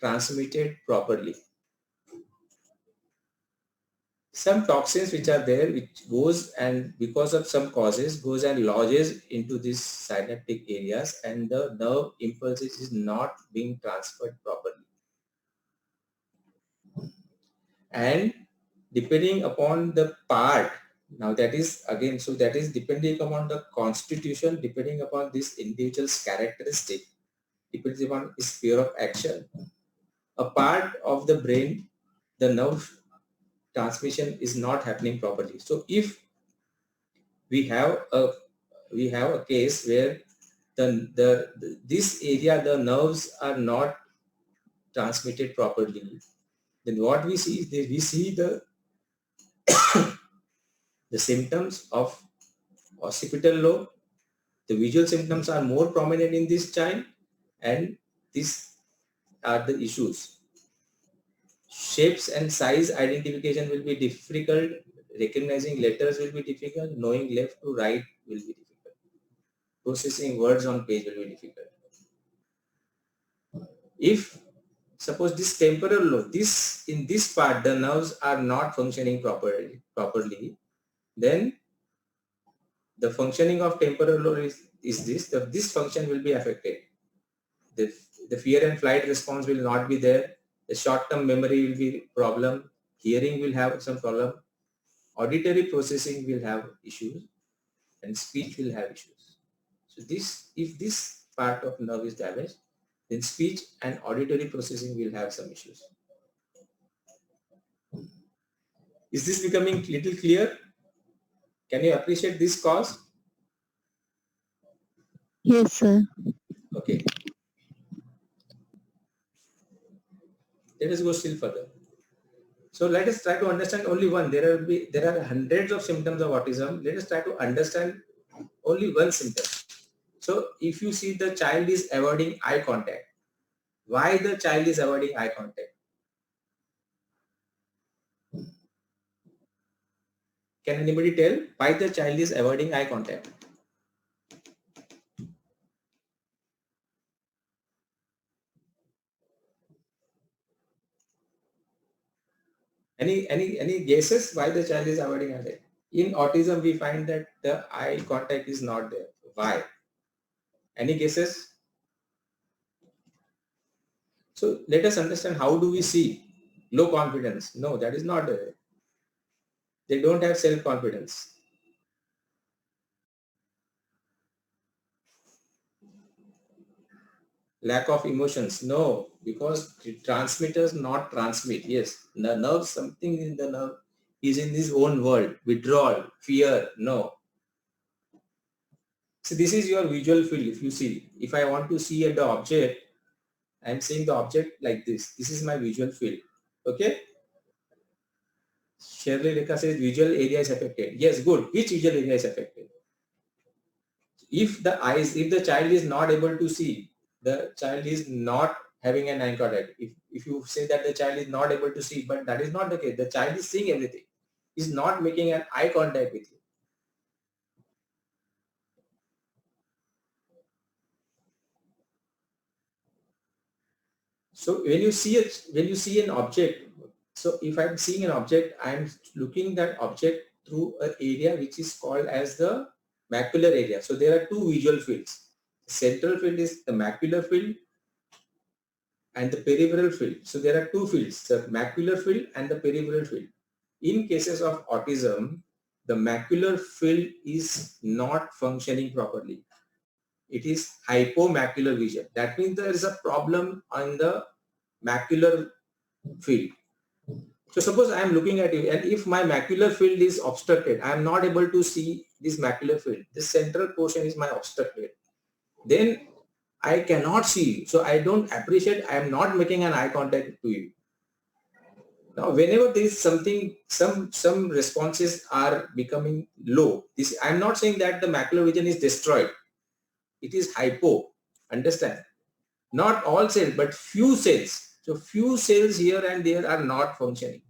A: transmitted properly. Some toxins which are there, which goes and because of some causes goes and lodges into these synaptic areas, and the nerve impulses is not being transferred properly. And depending upon the part, now that is again, so that is depending upon the constitution, depending upon this individual's characteristic, depends upon his sphere of action. A part of the brain, the nerve transmission is not happening properly. So if we have a case where this area, the nerves are not transmitted properly, then what we see is that we see the symptoms of occipital lobe. The visual symptoms are more prominent in this child, and these are the issues. Shapes and size identification will be difficult. Recognizing letters will be difficult. Knowing left to right will be difficult. Processing words on page will be difficult. If suppose this temporal lobe, in this part the nerves are not functioning properly, then the functioning of temporal lobe is this function will be affected. The fear and flight response will not be there. The short-term memory will be problem. Hearing will have some problem. Auditory processing will have issues, and speech will have issues. So if this part of nerve is damaged, then speech and auditory processing will have some issues. Is this becoming little clear? Can you appreciate this cause?
D: Yes, sir.
A: Okay. Let us go still further. So let us try to understand only one. There are hundreds of symptoms of autism. Let us try to understand only one symptom. So if you see the child is avoiding eye contact, why the child is avoiding eye contact? Can anybody tell why the child is avoiding eye contact? Any guesses why the child is avoiding eye contact? In autism, we find that the eye contact is not there. Why? Any guesses? So let us understand, how do we see low confidence? No, that is not there. They don't have self-confidence. Lack of emotions? No, because the transmitters not transmit. Yes, the nerve, something in the nerve is in his own world. Withdrawal, fear, no. So this is your visual field. If you see, if I want to see the object, I am seeing the object like this. This is my visual field. Okay. Shirley Rekha says visual area is affected. Yes, good. Which visual area is affected? If the child is not able to see, the child is not having an eye contact. If you say that the child is not able to see, but that is not the case. The child is seeing everything. Is not making an eye contact with you. So when you see an object, so if I'm seeing an object, I'm looking that object through an area which is called as the macular area. So there are two visual fields. Central field is the macular field and the peripheral field. So there are two fields, the macular field and the peripheral field. In cases of autism, the macular field is not functioning properly. It is hypomacular vision. That means there is a problem on the macular field. So suppose I am looking at you, and if my macular field is obstructed, I am not able to see this macular field. This central portion is my obstructed. Then I cannot see you. So I don't appreciate, I am not making an eye contact to you. Now, whenever there is something, some responses are becoming low. I am not saying that the macular vision is destroyed. It is hypo. Understand? Not all cells, but few cells. So few cells here and there are not functioning.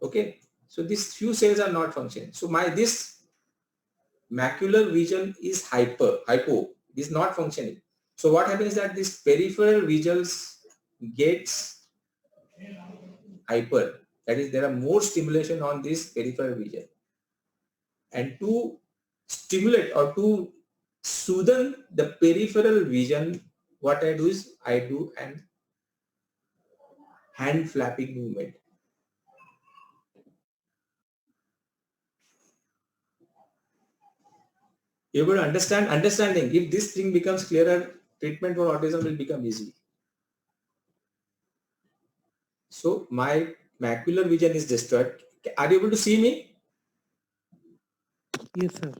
A: Okay. So these few cells are not functioning. So this macular vision is hypo. It is not functioning. So what happens is that this peripheral visuals gets hyper. That is, there are more stimulation on this peripheral vision. And to stimulate or to soothe the peripheral vision, what I do is I do an hand flapping movement. You're going to understanding. If this thing becomes clearer, treatment for autism will become easy. So my macular vision is destroyed. Are you able to see me?
C: Yes, sir.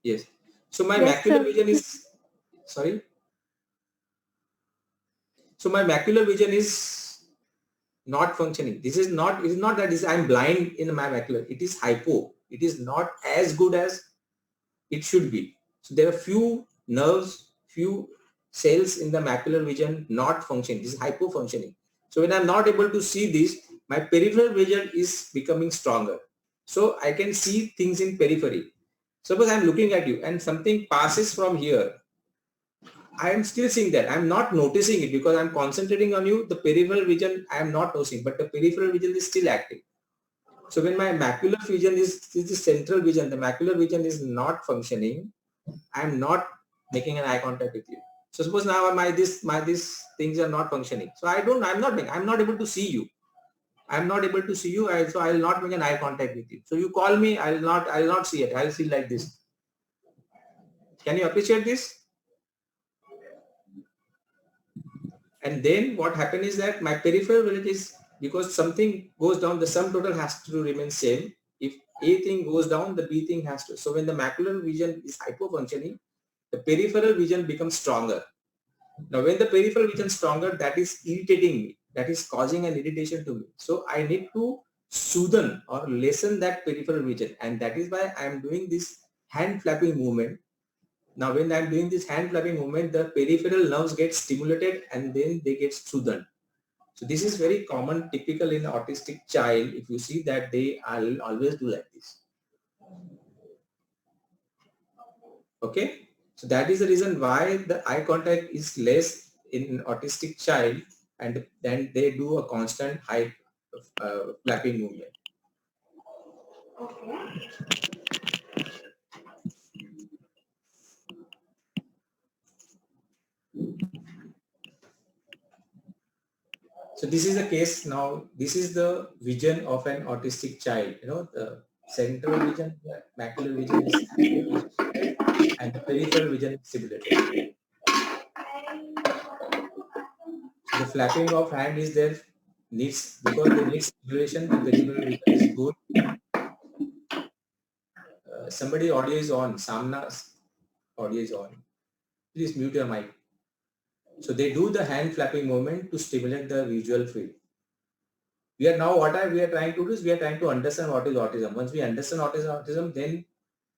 A: Yes. So my
H: Yes,
A: macular
H: sir.
A: vision is, sorry. So my macular vision is not functioning. This is not, it is not that I'm blind in my macular. It is hypo. It is not as good as it should be. So there are few nerves, few cells in the macular vision not functioning. This is hypo-functioning. So when I'm not able to see this, my peripheral vision is becoming stronger. So I can see things in periphery. Suppose I'm looking at you and something passes from here. I am still seeing that. I'm not noticing it because I'm concentrating on you. The peripheral vision I am not noticing, but the peripheral vision is still active. So when my macular vision is the central vision, the macular vision is not functioning, I am not making an eye contact with you. So suppose now these things are not functioning. So I'm not able to see you. I'm not able to see you. So I will not make an eye contact with you. So you call me, I will not see it. I'll see like this. Can you appreciate this? And then what happened is that my peripheral vision is, because something goes down, the sum total has to remain same. If A thing goes down, the B thing has to. So when the macular vision is hypofunctioning, the peripheral vision becomes stronger. Now when the peripheral vision is stronger, that is irritating me. that is causing an irritation to me. So I need to soothe or lessen that peripheral region, and that is why I am doing this hand flapping movement. Now when I am doing this hand flapping movement, the peripheral nerves get stimulated and then they get soothed. So this is very common, typical in autistic child. If you see that, they always do like this. Okay, so that is the reason why the eye contact is less in autistic child, and then they do a constant high flapping movement. So this is the case now. This is the vision of an autistic child. You know, the central vision, the macular vision is stimulated, and the peripheral vision is stimulated. The flapping of hand is there because they need stimulation. The peripheral vision is good. Somebody audio is on. Samna's audio is on. Please mute your mic. So they do the hand flapping movement to stimulate the visual field. We are now, what we are trying to do is we are trying to understand what is autism. Once we understand what is autism, then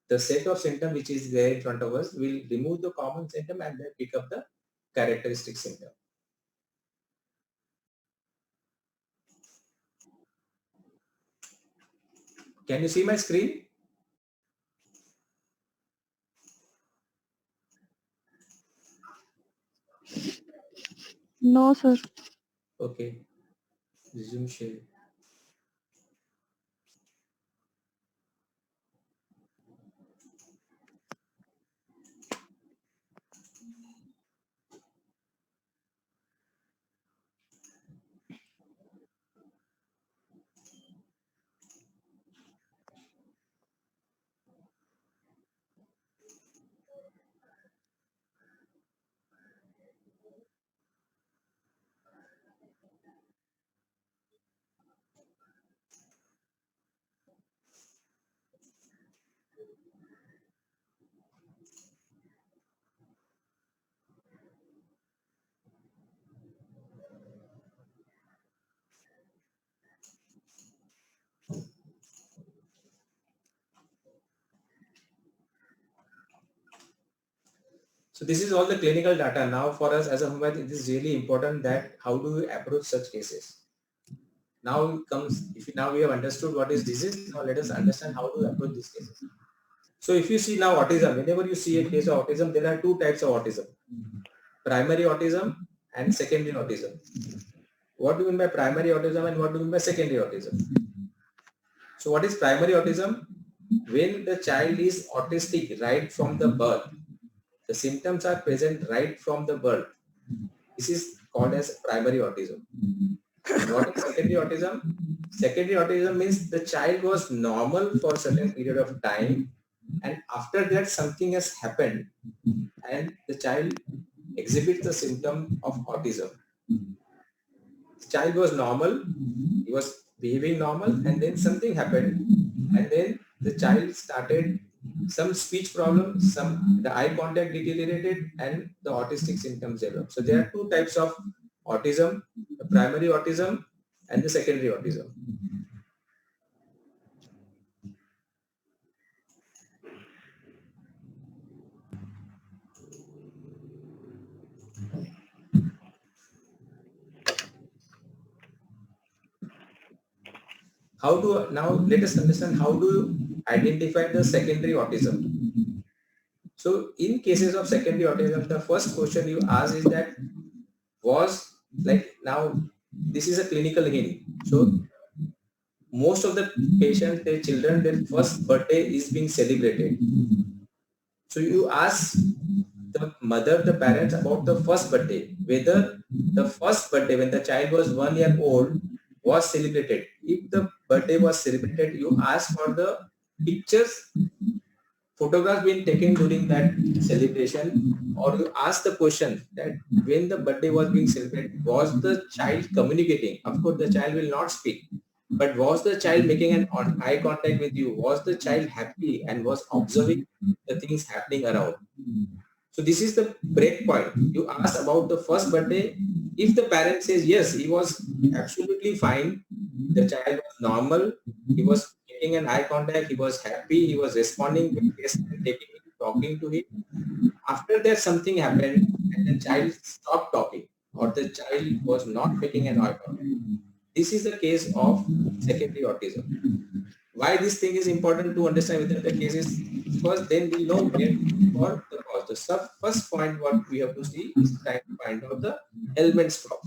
A: the set of symptoms which is there in front of us will remove the common symptom and then pick up the characteristic symptom. Can you see my screen?
H: No, sir.
A: Okay. Resume share. So this is all the clinical data. Now for us as a homeopathy, it is really important that how do we approach such cases. Now comes, now we have understood what is disease, now let us understand how to approach these cases. So if you see now autism, whenever you see a case of autism, there are two types of autism. Primary autism and secondary autism. What do you mean by primary autism and what do you mean by secondary autism? So what is primary autism? When the child is autistic right from the birth, the symptoms are present right from the birth. This is called as primary autism. And what is secondary autism? Secondary autism means the child was normal for a certain period of time, and after that something has happened and the child exhibits the symptom of autism. The child was normal, he was behaving normal, and then something happened, and then the child started some speech problem, the eye contact deteriorated, and the autistic symptoms developed. So there are two types of autism, the primary autism and the secondary autism. How do, now let us understand how do you identify the secondary autism. So in cases of secondary autism, the first question you ask is that was like, now this is a clinical hint. So most of the patients, their children, their first birthday is being celebrated. So you ask the mother, the parents about the first birthday, whether the first birthday when the child was 1 year old was celebrated. If the birthday was celebrated, you ask for the pictures, photographs being taken during that celebration, or you ask the question that when the birthday was being celebrated, was the child communicating? Of course, the child will not speak, but was the child making an eye contact with you? Was the child happy and was observing the things happening around? So this is the break point. You ask about the first birthday. If the parent says yes, he was absolutely fine, the child was normal, he was making an eye contact, he was happy, he was responding with yes and taking it, talking to him. After that, something happened and the child stopped talking or the child was not making an eye contact. This is the case of secondary autism. Why this thing is important to understand whether the case is, because then we know where for the cause. The first point what we have to see is trying to find out the elements from.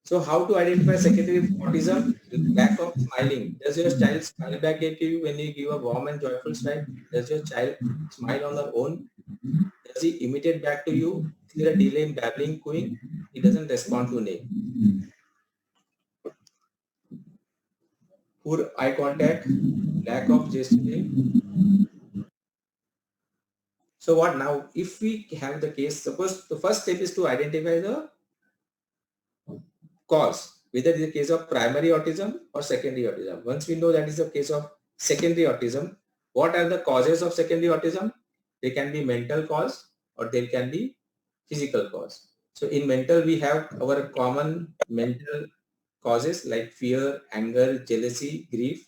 A: So how to identify secondary autism? Lack of smiling. Does your child smile back at you when you give a warm and joyful smile? Does your child smile on their own? Does he imitate back to you? Is there a delay in babbling, cooing? He doesn't respond to name. Poor eye contact, lack of gesturing. So what now? If we have the case, suppose the first step is to identify the cause, whether it is a case of primary autism or secondary autism. Once we know that is the case of secondary autism, what are the causes of secondary autism? They can be mental cause or they can be physical cause. So in mental, we have our common mental causes like fear, anger, jealousy, grief.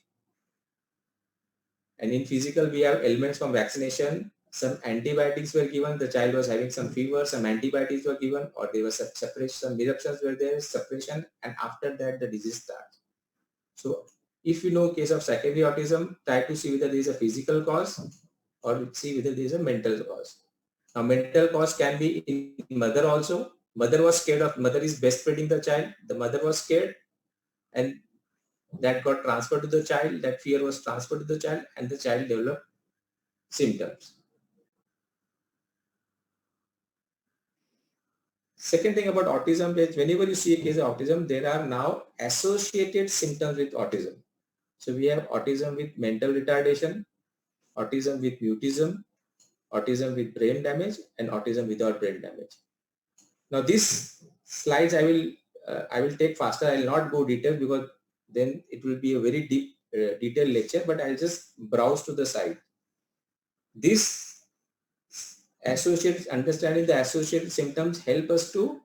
A: And in physical, we have elements from vaccination. Some antibiotics were given. The child was having some fever. Some antibiotics were given, or there was separation. Some eruptions were there, suppression, and after that, the disease starts. So, if you know case of secondary autism, try to see whether there is a physical cause, or see whether there is a mental cause. Now, mental cause can be in mother also. Mother was scared of. Mother is breastfeeding the child. The mother was scared, and that got transferred to the child, that fear was transferred to the child and the child developed symptoms. Second thing about autism is whenever you see a case of autism, there are now associated symptoms with autism. So we have autism with mental retardation, autism with mutism, autism with brain damage, and autism without brain damage. Now these slides I will take faster. I will not go detail because then it will be a very deep detailed lecture, but I'll just browse to the side. This understanding the associated symptoms help us to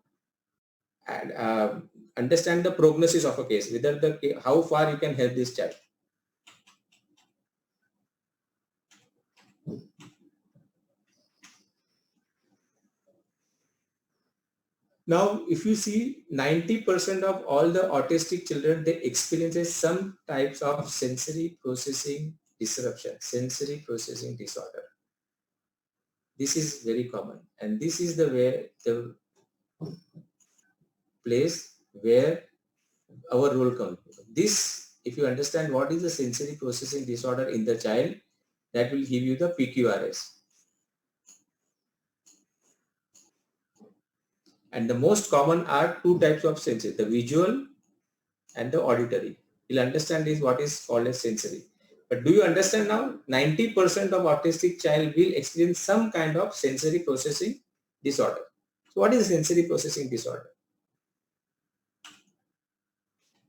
A: understand the prognosis of a case, whether how far you can help this child. Now, if you see 90% of all the autistic children, they experience some types of sensory processing disruption, sensory processing disorder. This is very common, and this is the place where our role comes. This, if you understand what is the sensory processing disorder in the child, that will give you the PQRS. And the most common are two types of sensory, the visual and the auditory. You'll understand this what is called as sensory. But do you understand now? 90% of autistic child will experience some kind of sensory processing disorder. So what is sensory processing disorder?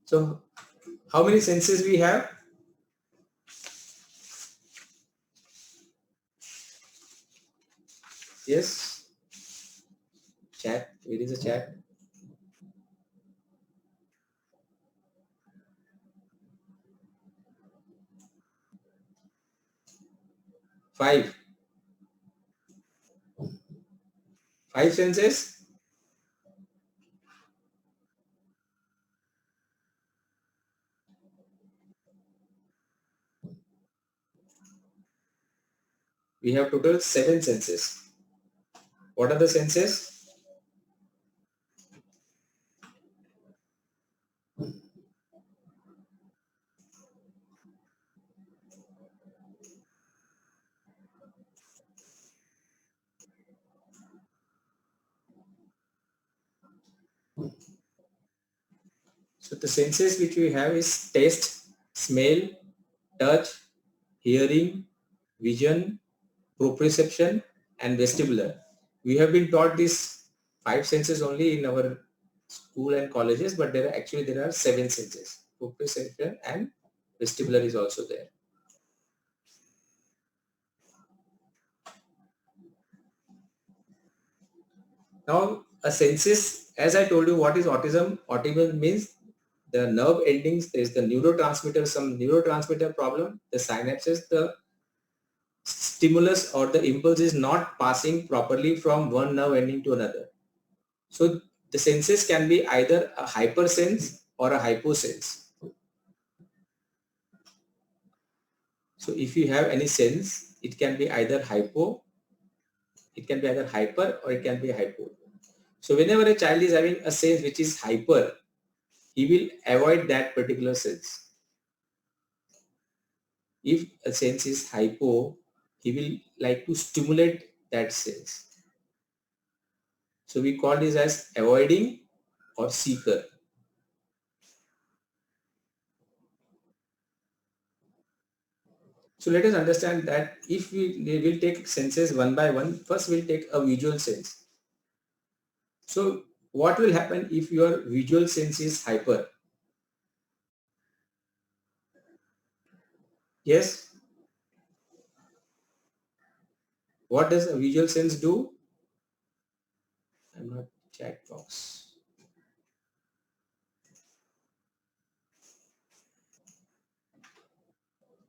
A: So how many senses we have? Yes. Chat. Where is the chat? Five senses. We have total 7 senses. What are the senses? So the senses which we have is taste, smell, touch, hearing, vision, proprioception, and vestibular. We have been taught these 5 senses only in our school and colleges, but there are 7 senses. Proprioception and vestibular is also there. Now a senses, as I told you, what is autism? Autism means the nerve endings, there is the neurotransmitter, some neurotransmitter problem, the synapses, the stimulus or the impulse is not passing properly from one nerve ending to another. So the senses can be either a hypersense or a hyposense. So if you have any sense, it can be either hypo, it can be either hyper or it can be hypo. So whenever a child is having a sense which is hyper, he will avoid that particular sense. If a sense is hypo, he will like to stimulate that sense. So we call this as avoiding or seeker. So let us understand that if we will take senses one by one, first we'll take a visual sense. So what will happen if your visual sense is hyper? Yes? What does a visual sense do? I'm not chat box.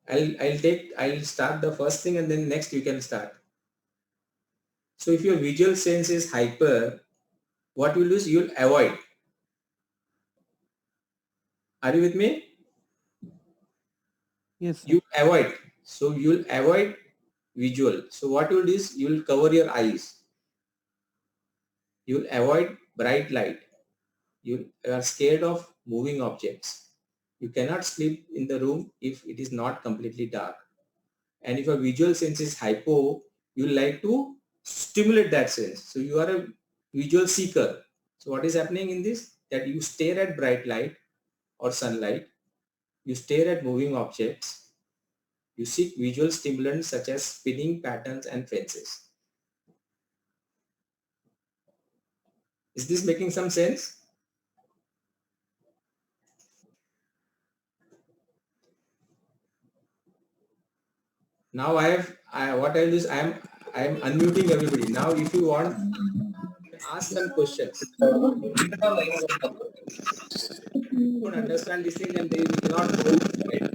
A: I'll start the first thing and then next you can start. So if your visual sense is hyper, what you will do is you'll avoid. Are you with me?
C: Yes, sir.
A: You avoid. So you'll avoid visual. So what you'll do is you'll cover your eyes. You'll avoid bright light. You are scared of moving objects. You cannot sleep in the room if it is not completely dark. And if a visual sense is hypo, you like to stimulate that sense. So you are a visual seeker. So what is happening in this? That you stare at bright light or sunlight. You stare at moving objects. You seek visual stimulants such as spinning patterns and fences. Is this making some sense? Now what I will do is I am unmuting everybody. Now if you want, ask some questions. If you don't understand this thing, then they will not go ahead.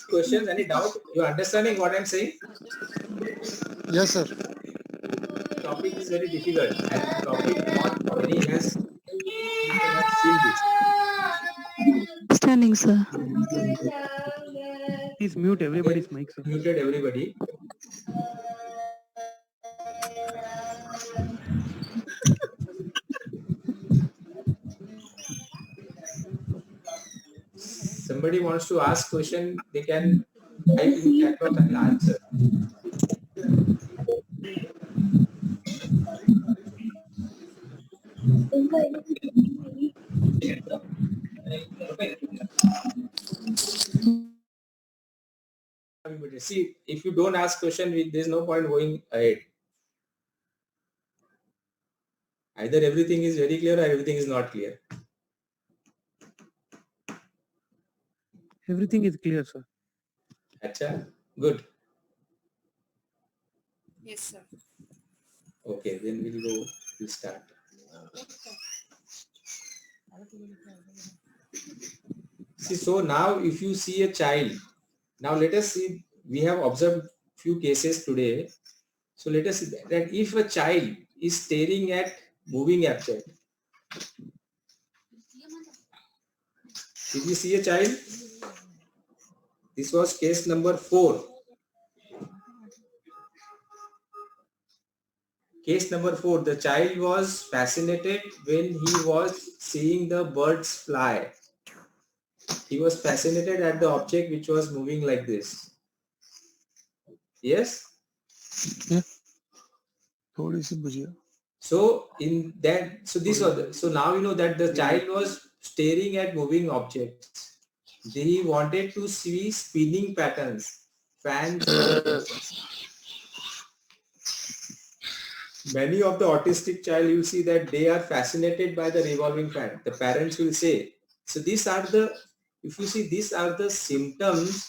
A: Questions, any doubt? You are understanding what I am saying?
H: Yes, sir.
A: The topic is very difficult and the topic not many has seen this.
D: Standing, sir.
C: Please mute everybody's mic, sir.
A: Muted everybody. Somebody wants to ask question, they can type in chat box and answer. See, if you don't ask question, there's no point going ahead. Either everything is very clear or everything is not clear.
C: Everything is clear, sir.
A: Acha, good.
D: Yes, sir.
A: Okay, then we'll start. See, so now if you see a child, now let us see, we have observed few cases today. So let us see that if a child is staring at moving object, did you see a child? This was case number 4. Case number 4, the child was fascinated when he was seeing the birds fly. He was fascinated at the object which was moving like this. Yes? So in that, so this was, so now you know that the child was staring at moving objects. He wanted to see spinning patterns, fans. Many of the autistic child, you see that they are fascinated by the revolving fan. The parents will say, so these are the if you see, these are the symptoms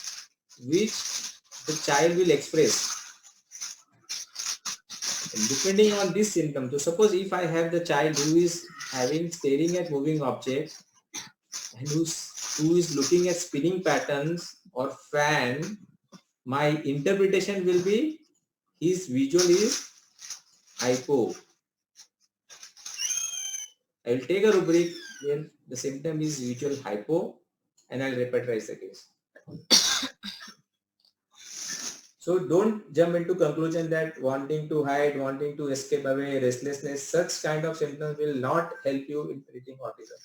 A: which the child will express. And depending on this symptom, so suppose if I have the child who is staring at moving objects and who is looking at spinning patterns or fan, my interpretation will be his visual is hypo. I will take a rubric where the symptom is visual hypo and I'll repertorize the case. So don't jump into conclusion that wanting to hide, wanting to escape away, restlessness, such kind of symptoms will not help you in treating autism.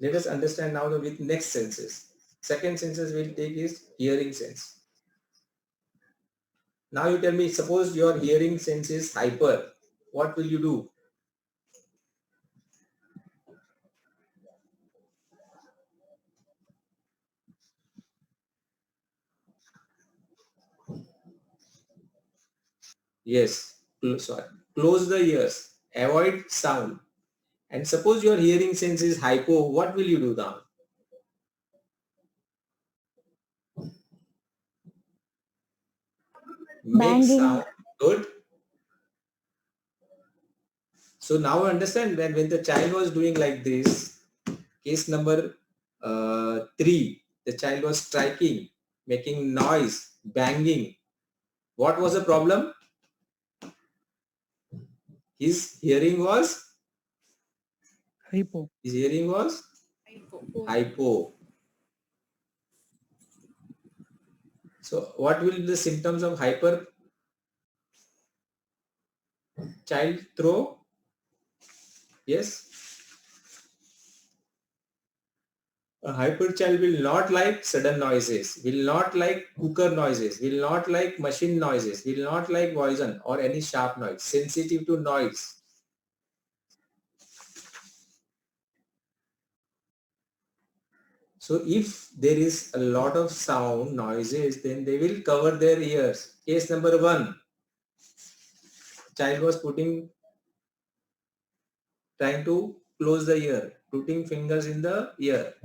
A: Let us understand now with next senses. Second senses we'll take is hearing sense. Now you tell me, suppose your hearing sense is hyper, what will you do? Yes, close the ears, avoid sound. And suppose your hearing sense is hypo, what will you do now? Make sound. Good. So now understand that when the child was doing like this, case number 3, the child was striking, making noise, banging. What was the problem? His hearing was?
C: Hypo.
A: His hearing was? Hypo. So what will be the symptoms of hyper? Child throw? Yes. A hyper child will not like sudden noises, will not like cooker noises, will not like machine noises, will not like poison or any sharp noise, sensitive to noise. So if there is a lot of sound noises, then they will cover their ears. Case number 1, child was trying to close the ear, putting fingers in the ear.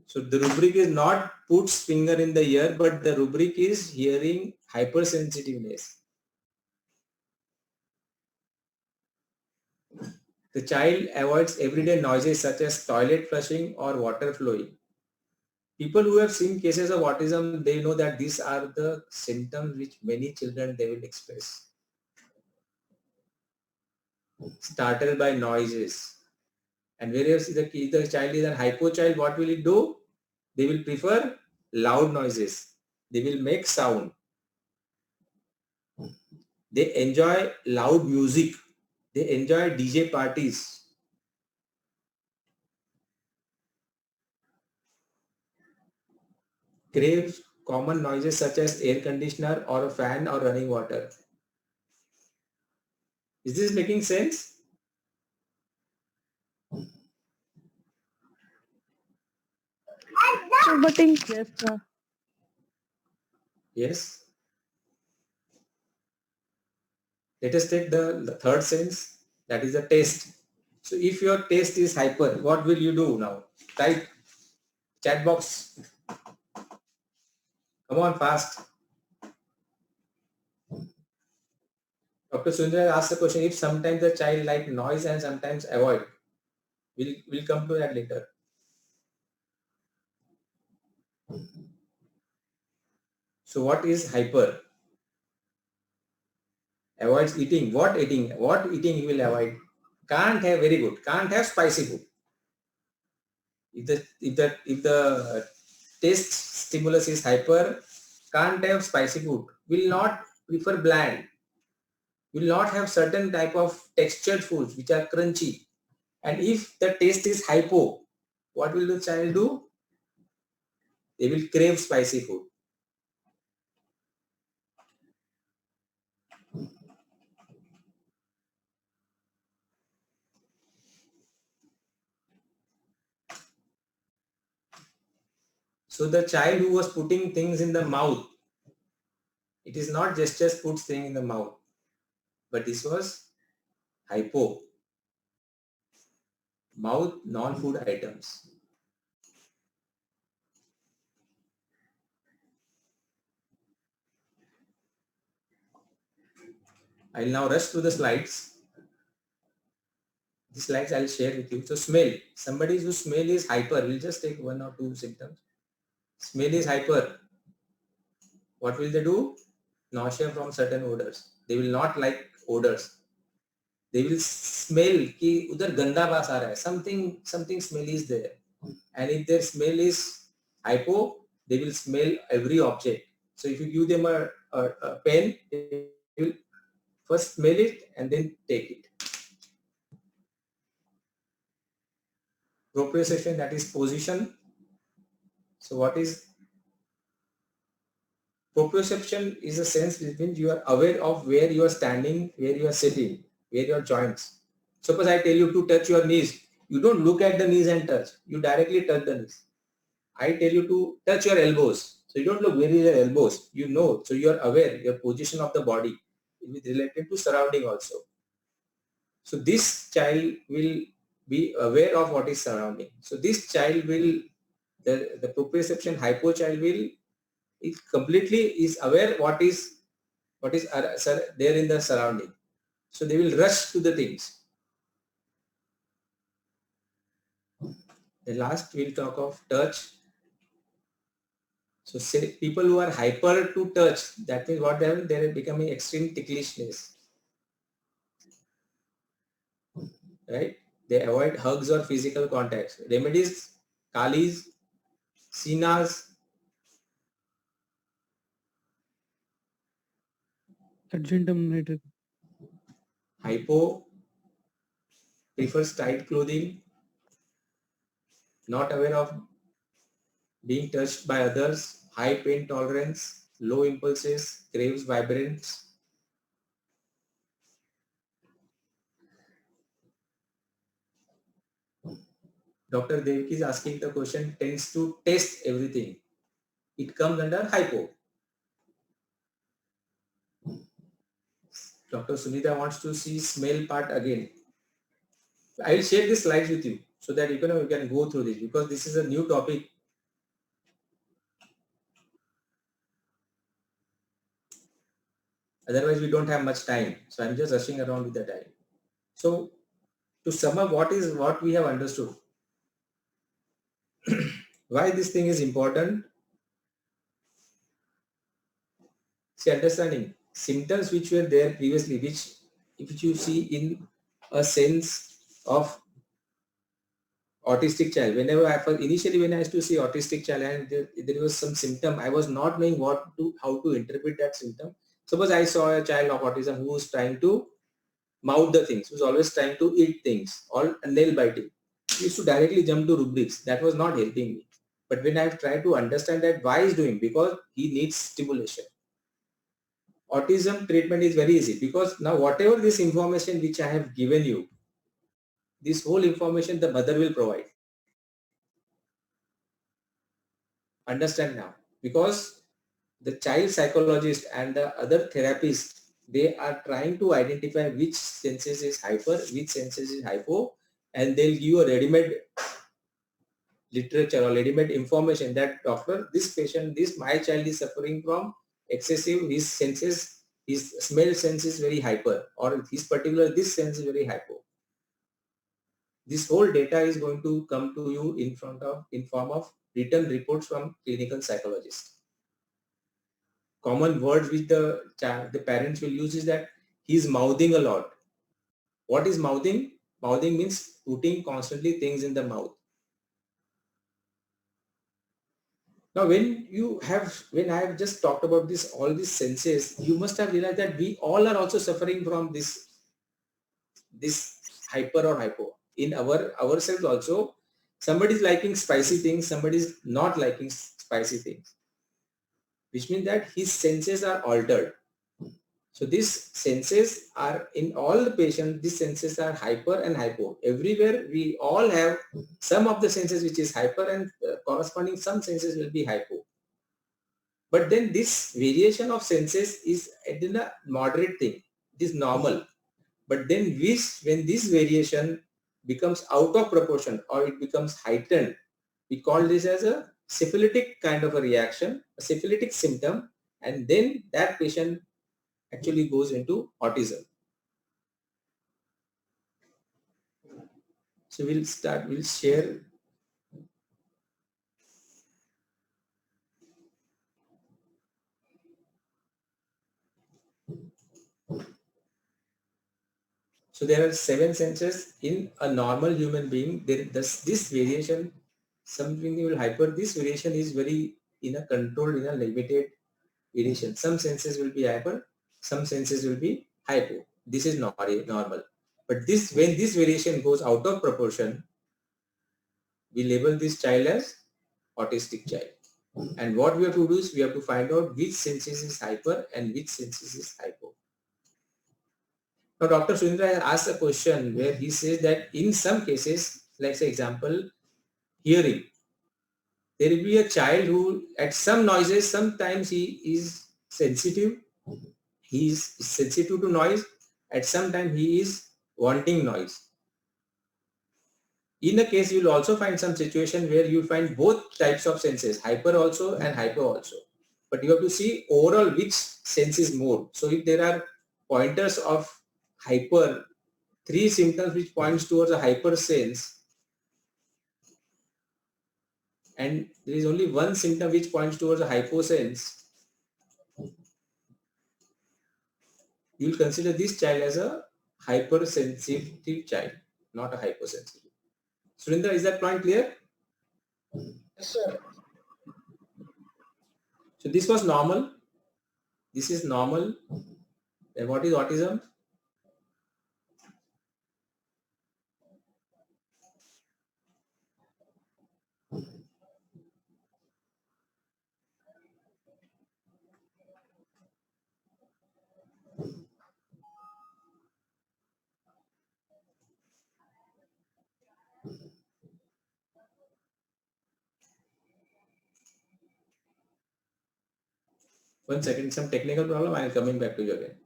A: So the rubric is not puts finger in the ear, but the rubric is hearing hypersensitiveness. The child avoids everyday noises such as toilet flushing or water flowing. People who have seen cases of autism, they know that these are the symptoms which many children they will express. Startled by noises. And whereas the child is a hypo child, what will it do? They will prefer loud noises. They will make sound. They enjoy loud music. They enjoy DJ parties. Crave common noises such as air conditioner or a fan or running water. Is this making sense?
C: Yes, sir.
A: Yes. Let us take the third sense, that is the taste. So if your taste is hyper, what will you do now? Type chat box. Come on, fast. Dr. Sundar asked the question, if sometimes the child like noise and sometimes avoid. We'll come to that later. So what is hyper? Avoids eating. What eating? What eating he will avoid? Can't have, very good. Can't have spicy food. If the taste stimulus is hyper, can't have spicy food. Will not prefer bland. Will not have certain type of textured foods which are crunchy. And if the taste is hypo, what will the child do? They will crave spicy food. So the child who was putting things in the mouth, it is not just puts thing in the mouth, but this was hypo. Mouth, non-food items. I'll now rush through the slides. The slides I'll share with you. So smell. Somebody whose smell is hyper. We'll just take 1 or 2 symptoms. Smell is hyper. What will they do? Nausea from certain odors. They will not like odors. They will smell कि उधर गंदा बास आ रहा है. Something smell is there. And if their smell is hypo, they will smell every object. So if you give them a pen, they will first smell it and then take it. Proprioception, that is position. So what is proprioception? Is a sense within you are aware of where you are standing, where you are sitting, where your joints. Suppose I tell you to touch your knees. You don't look at the knees and touch. You directly touch the knees. I tell you to touch your elbows. So you don't look where is your elbows. You know. So you are aware your position of the body is related to surrounding also. So this child will be aware of what is surrounding. So this child will, the proprioception hypo child will, it completely is aware what is there in the surrounding. So they will rush to the things. The last we'll talk of touch. So say people who are hyper to touch, that means what they have, they are becoming extreme ticklishness. Right? They avoid hugs or physical contacts. Remedies, Kalis, Sinas,
C: Adjunctum nitric.
A: hypo, prefers tight clothing, not aware of being touched by others, high pain tolerance, low impulses, craves vibrance. Dr. Devki is asking the question, tends to taste everything. It comes under hypo. Dr. Sunita wants to see smell part again. I will share this slides with you so that you can go through this because this is a new topic. Otherwise, we don't have much time. So I'm just rushing around with the time. So to sum up what we have understood. Why this thing is important? See, understanding symptoms which were there previously, which you see in a sense of autistic child. Whenever initially when I used to see autistic child and there was some symptom, I was not knowing how to interpret that symptom. Suppose I saw a child of autism who was trying to mouth the things, who was always trying to eat things, or nail biting. I used to directly jump to rubrics. That was not helping me. But when I tried to understand that why he's doing, because he needs stimulation. Autism treatment is very easy because now whatever this information which I have given you, this whole information the mother will provide. Understand now, because the child psychologist and the other therapists, they are trying to identify which senses is hyper, which senses is hypo, and they'll give you a ready-made literature or ready-made information that doctor, this patient, my child is suffering from excessive, his senses, his smell sense is very hyper, or his particular, this sense is very hypo. This whole data is going to come to you in form of written reports from clinical psychologists. Common words which the parents will use is that he's mouthing a lot. What is mouthing? Mouthing means putting constantly things in the mouth. Now, when I have just talked about all these senses, you must have realized that we all are also suffering from this hyper or hypo. In ourselves also, somebody is liking spicy things, somebody is not liking spicy things, which means that his senses are altered. So these senses are in all the patients, these senses are hyper and hypo. Everywhere we all have some of the senses which is hyper and corresponding some senses will be hypo. But then this variation of senses is in a moderate thing. It is normal. But then when this variation becomes out of proportion or it becomes heightened, we call this as a syphilitic kind of a reaction, a syphilitic symptom, and then that patient actually goes into autism. So we'll share. So there are 7 senses in a normal human being. This variation, something will hyper. This variation is very in a controlled, in a limited variation. Some senses will be hyper, some senses will be hypo. This is not normal. But when this variation goes out of proportion, we label this child as autistic child. And what we have to do is we have to find out which senses is hyper and which senses is hypo. Now, Dr. Surendra has asked a question where he says that in some cases, like say example, hearing, there will be a child who at some noises, sometimes he is sensitive. He is sensitive to noise. At some time he is wanting noise. In a case, you will also find some situation where you find both types of senses, hyper also and hypo also. But you have to see overall which sense is more. So if there are pointers of hyper, 3 symptoms which points towards a hyper sense, and there is only 1 symptom which points towards a hypo sense, you will consider this child as a hypersensitive child, not a hypersensitive. Surendra, is that point clear?
B: Yes, sir.
A: So this was normal. This is normal. And what is autism? One second, some technical problem. I am coming back to you again.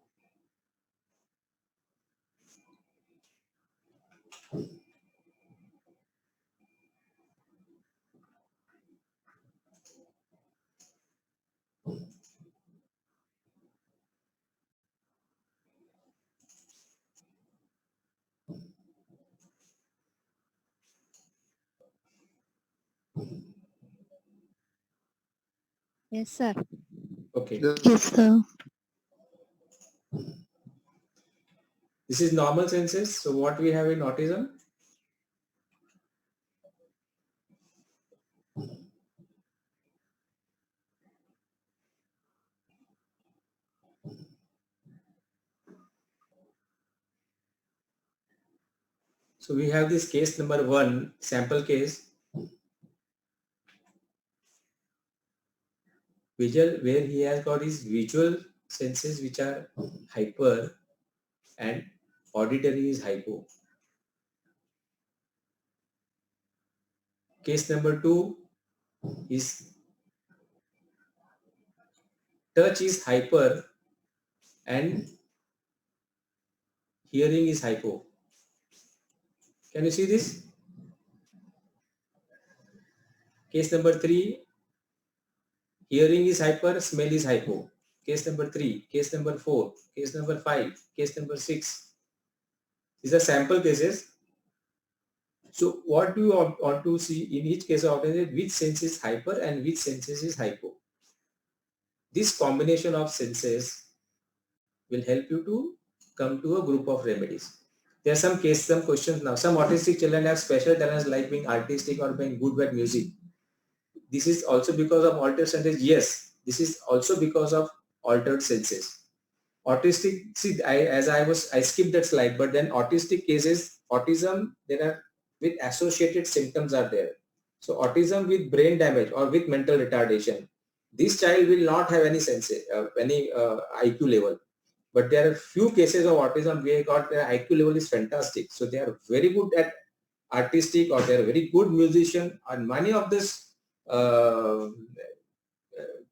D: Yes, sir.
A: Okay.
H: Yes.
D: sir.
A: This is normal senses. So what we have in autism? So we have this case number 1, sample case, visual, where he has got his visual senses which are hyper and auditory is hypo. Case number 2 is touch is hyper and hearing is hypo. Can you see this? Case number 3, hearing is hyper, smell is hypo. Case number 3, case number 4, case number 5, case number 6. These are sample cases. So what do you want to see in each case of autism? Which sense is hyper and which senses is hypo? This combination of senses will help you to come to a group of remedies. There are some questions now. Some autistic children have special talents like being artistic or being good at music. This is also because of altered senses. Yes, this is also because of altered senses. Autistic, see, I skipped that slide, but then autistic cases, autism, there are with associated symptoms are there. So autism with brain damage or with mental retardation, this child will not have any IQ level. But there are few cases of autism where their IQ level is fantastic. So they are very good at artistic or they are very good musician, and many of this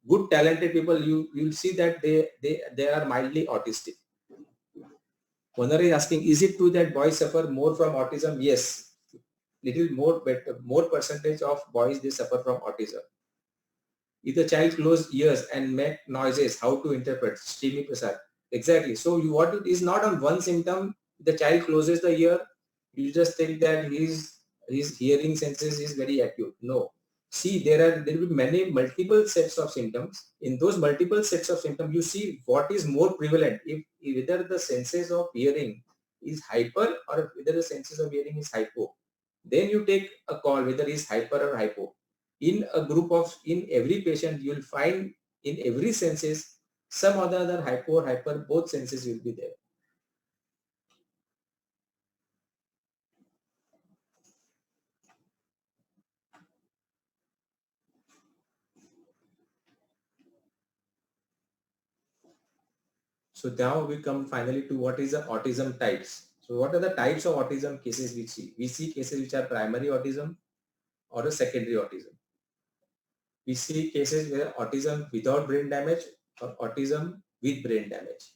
A: good talented people, you will see that they are mildly autistic. Monar is asking, is it true that boys suffer more from autism? Yes, little more, better, more percentage of boys they suffer from autism. If the child close ears and make noises, how to interpret? Srimi Prasad. Exactly. So you, what it is not on one symptom, the child closes the ear, you just think that his hearing senses is very acute. No. See, there will be many multiple sets of symptoms. In those multiple sets of symptoms, you see what is more prevalent. If whether the senses of hearing is hyper or whether the senses of hearing is hypo. Then you take a call whether it is hyper or hypo. In a group of, in every patient, you will find in every senses some other hypo or hyper, both senses will be there. So now we come finally to what is the autism types. So what are the types of autism cases we see? We see cases which are primary autism or a secondary autism. We see cases where autism without brain damage or autism with brain damage.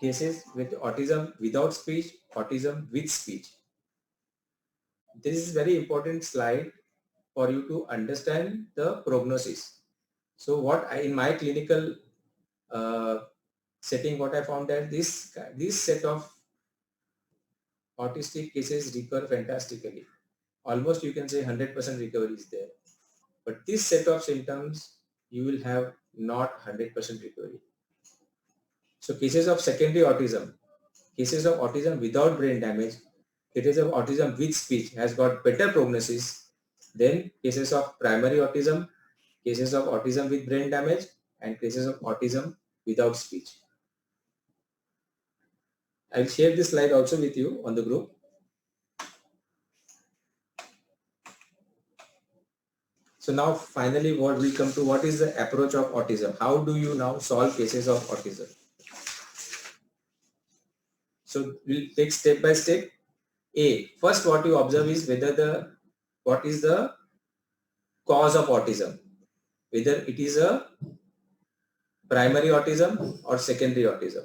A: Cases with autism without speech, autism with speech. This is very important slide for you to understand the prognosis. So what I, in my clinical setting, what I found that this set of autistic cases recover fantastically. Almost you can say 100% recovery is there. But this set of symptoms, you will have not 100% recovery. So cases of secondary autism, cases of autism without brain damage, cases of autism with speech has got better prognosis than cases of primary autism, cases of autism with brain damage, and cases of autism without speech. I will share this slide also with you on the group. So now finally what we come to, what is the approach of autism? How do you now solve cases of autism? So we'll take step by step. First what you observe is whether what is the cause of autism, whether it is a primary autism or secondary autism.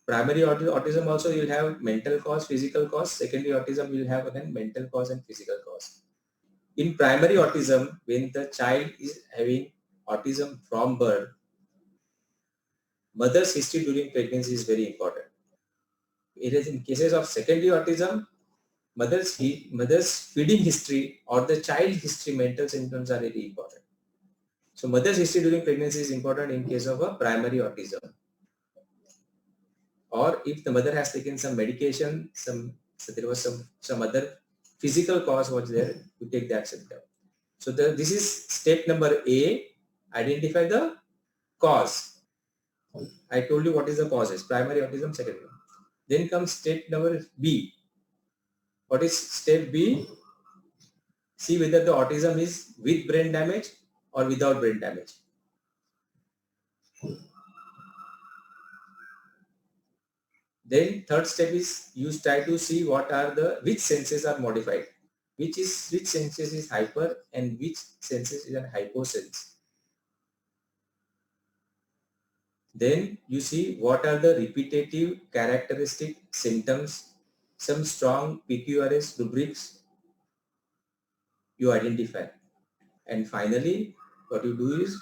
A: Primary autism also you will have mental cause, physical cause. Secondary autism will have again mental cause and physical cause. In primary autism, when the child is having autism from birth, mother's history during pregnancy is very important. It is in cases of secondary autism, mother's feeding history or the child history, mental symptoms are very important. So mother's history during pregnancy is important in case of a primary autism. Or if the mother has taken some medication, so there was some other physical cause was there to take that symptom. So this is step number A, identify the cause. I told you what is the causes, primary autism, secondary. Then comes step number B. What is step B? See whether the autism is with brain damage or without brain damage. Then third step is you try to see which senses are modified, which senses is hyper and which senses is a hyposense. Then you see what are the repetitive characteristic symptoms, some strong PQRS rubrics you identify. And finally, what you do is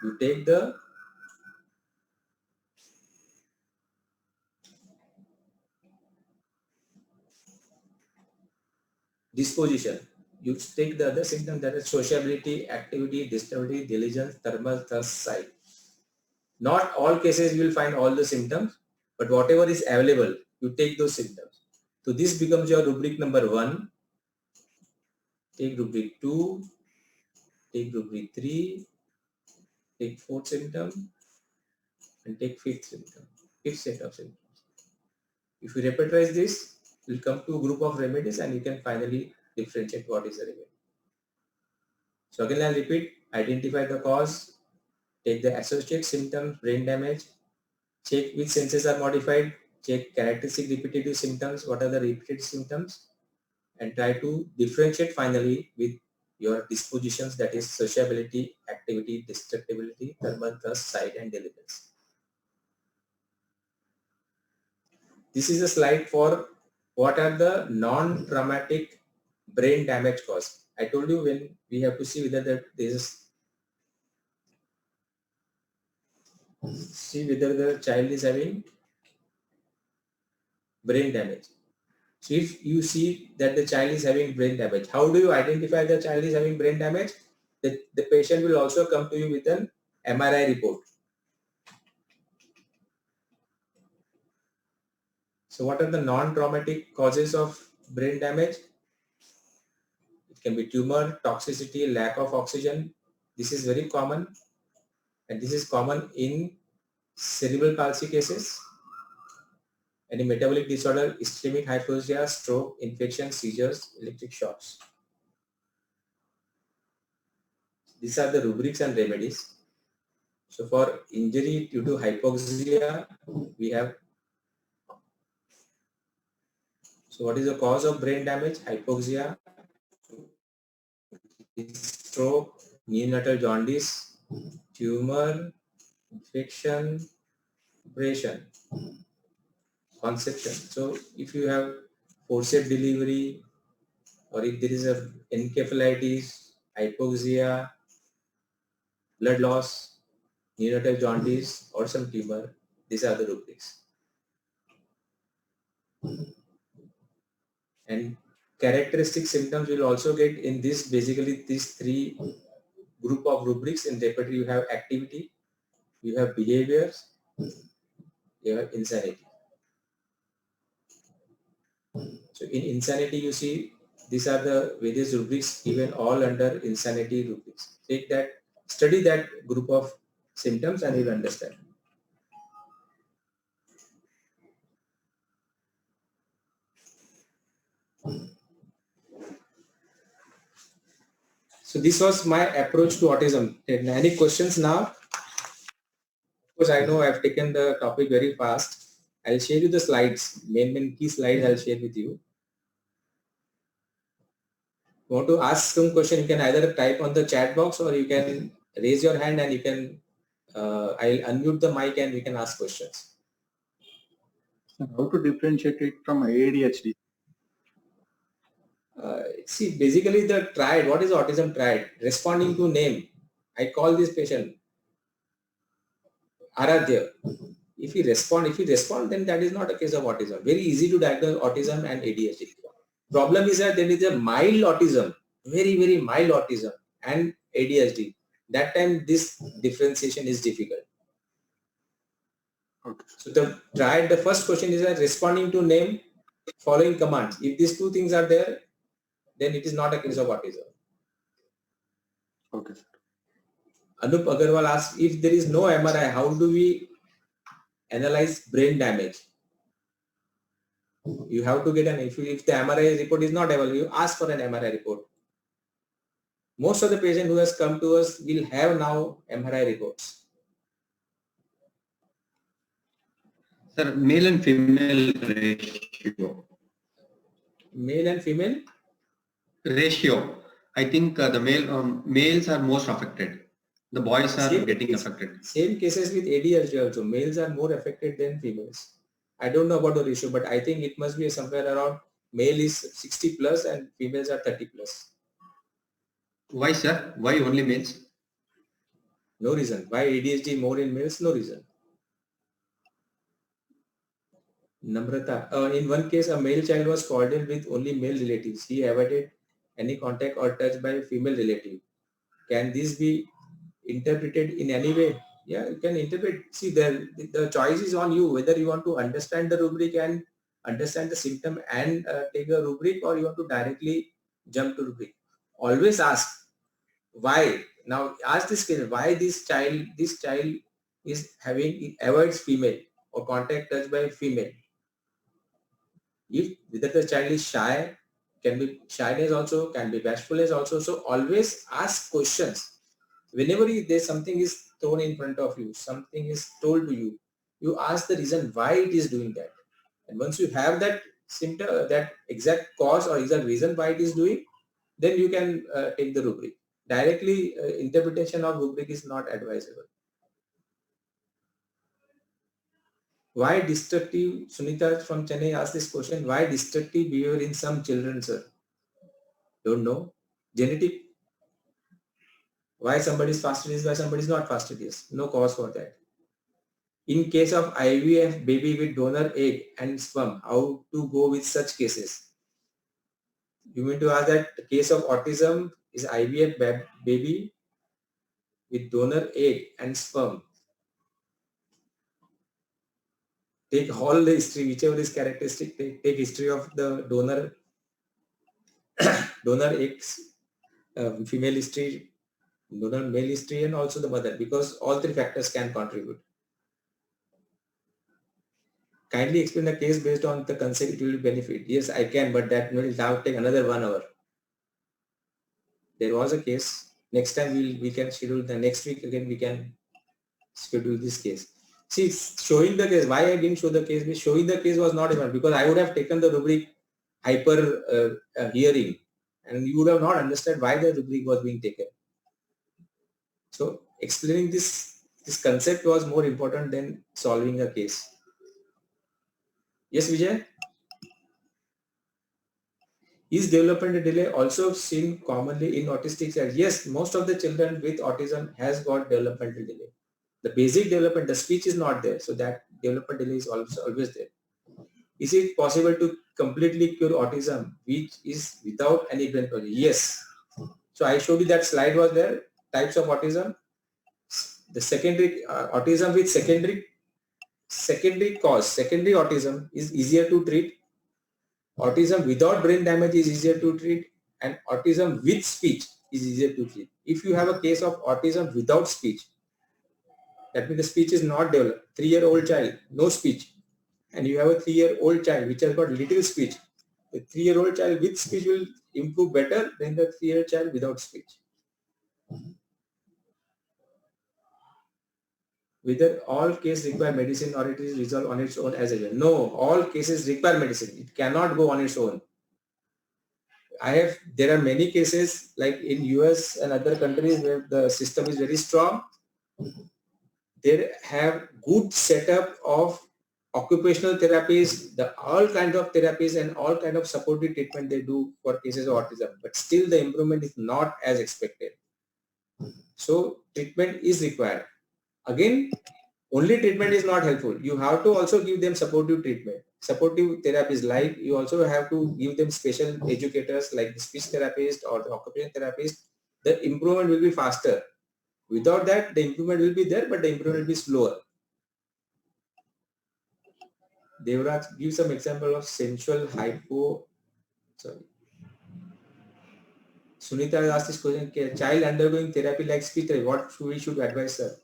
A: you take the disposition. You take the other symptoms, that is sociability, activity, disturbability, diligence, thermal, thirst, sight. Not all cases you will find all the symptoms, but whatever is available, you take those symptoms. So this becomes your rubric number 1. Take rubric 2, take rubric 3, take 4th symptom, and take 5th symptom, 5th set of symptoms. If you repetize this, you will come to a group of remedies and you can finally differentiate what is the remedy. So again I'll repeat, identify the cause, take the associated symptoms, brain damage, check which senses are modified, check characteristic repetitive symptoms, what are the repeated symptoms, and try to differentiate finally with your dispositions, that is sociability, activity, distractibility, thermal, thirst, sight, and diligence. This is a slide for what are the non-traumatic brain damage caused. I told you when we have to see whether there is whether the child is having brain damage. So if you see that the child is having brain damage, how do you identify the child is having brain damage? The patient will also come to you with an MRI report. So what are the non-traumatic causes of brain damage? It can be tumor, toxicity, lack of oxygen. This is very common, and this is common in cerebral palsy cases, any metabolic disorder, ischemic hypoxia, stroke, infection, seizures, electric shocks. These are the rubrics and remedies. So for injury due to hypoxia, we have. So what is the cause of brain damage? Hypoxia, stroke, neonatal jaundice, tumor, infection, abrasion, conception. So if you have forceps delivery, or if there is a encephalitis, hypoxia, blood loss, neonatal jaundice, or some tumor, these are the rubrics. And characteristic symptoms will also get in this, basically these three group of rubrics. In repertoire you have activity, you have behaviors, you have insanity. So in insanity you see these are the various rubrics given all under insanity rubrics. Take that, study that group of symptoms and you'll understand. So this was my approach to autism. Any questions now? Because I know I've taken the topic very fast. I'll share you the slides, main key slides I'll share with you. You want to ask some question, you can either type on the chat box or you can raise your hand and you can, I'll unmute the mic and we can ask questions.
B: How to differentiate it from ADHD?
A: See, basically the triad, what is autism triad? Responding to name. I call this patient Aradhya. If you respond, then that is not a case of autism. Very easy to diagnose autism and ADHD. Problem is that there is a mild autism, very, very mild autism and ADHD. That time this differentiation is difficult.
B: Okay.
A: So the triad, the first question is that responding to name, following commands. If these two things are there, then it is not a case of autism.
B: Okay.
A: Anup Agarwal asks, if there is no MRI, how do we analyze brain damage? You have to get if the MRI report is not available, you ask for an MRI report. Most of the patient who has come to us will have now MRI reports.
I: Sir, male and female ratio.
A: Male and female?
I: Ratio. I think the males are most affected. The boys are getting affected.
A: Same cases with ADHD also. Males are more affected than females. I don't know about the ratio, but I think it must be somewhere around male is 60 plus and females are 30 plus.
I: Why, sir? Why only males?
A: No reason. Why ADHD more in males? No reason. Namrata. In one case, a male child was called in with only male relatives. He avoided any contact or touch by a female relative. Can this be interpreted in any way? Yeah, you can interpret. See, the choice is on you, whether you want to understand the rubric and understand the symptom and take a rubric, or you want to directly jump to rubric. Always ask why. Now ask this question, why this child is avoids female or contact touch by female. If whether the child is shy, can be shyness also, can be bashfulness also. So always ask questions. Whenever there's something is thrown in front of you, something is told to you, you ask the reason why it is doing that. And once you have that symptom, that exact cause or exact reason why it is doing, then you can take the rubric. Directly interpretation of rubric is not advisable. Why destructive, Sunita from Chennai asked this question, why destructive behavior in some children, sir? Don't know. Genetic. Why somebody is fastidious, why somebody is not fastidious? No cause for that. In case of IVF baby with donor egg and sperm, how to go with such cases? You mean to ask that the case of autism is IVF baby with donor egg and sperm? Take all the history, whichever is characteristic, take history of the donor eggs, female history, donor male history, and also the mother, because all three factors can contribute. Kindly explain the case based on the consecutive benefit. Yes, I can, but that will now take another 1 hour. There was a case. Next time we can schedule the next week again. We can schedule this case. See, showing the case. Why I didn't show the case? Showing the case was not even because I would have taken the rubric hyper hearing, and you would have not understood why the rubric was being taken. So explaining this concept was more important than solving a case. Yes, Vijay? Is developmental delay also seen commonly in autistic child? Yes, most of the children with autism has got developmental delay. The basic development, the speech is not there. So that development delay is always there. Is it possible to completely cure autism, which is without any brain pathology? Yes. So I showed you that slide was there, types of autism. The secondary autism with secondary cause, secondary autism is easier to treat. Autism without brain damage is easier to treat, and autism with speech is easier to treat. If you have a case of autism without speech, that means the speech is not developed. 3-year-old child, no speech, and you have a 3-year-old child which has got little speech. The 3-year-old child with speech will improve better than the 3-year-old child without speech. Whether all cases require medicine or it is resolved on its own as a well. No, all cases require medicine. It cannot go on its own. There are many cases like in US and other countries where the system is very strong. They have good setup of occupational therapies, all kinds of therapies and all kind of supportive treatment they do for cases of autism, but still the improvement is not as expected. So treatment is required. Again, only treatment is not helpful. You have to also give them supportive treatment. Supportive therapies, like you also have to give them special educators like the speech therapist or the occupational therapist. The improvement will be faster. Without that, the improvement will be there, but the improvement will be slower. Devraj, give some example of sensual Sunita has asked this question, child undergoing therapy like speech therapy, what we should advise, sir?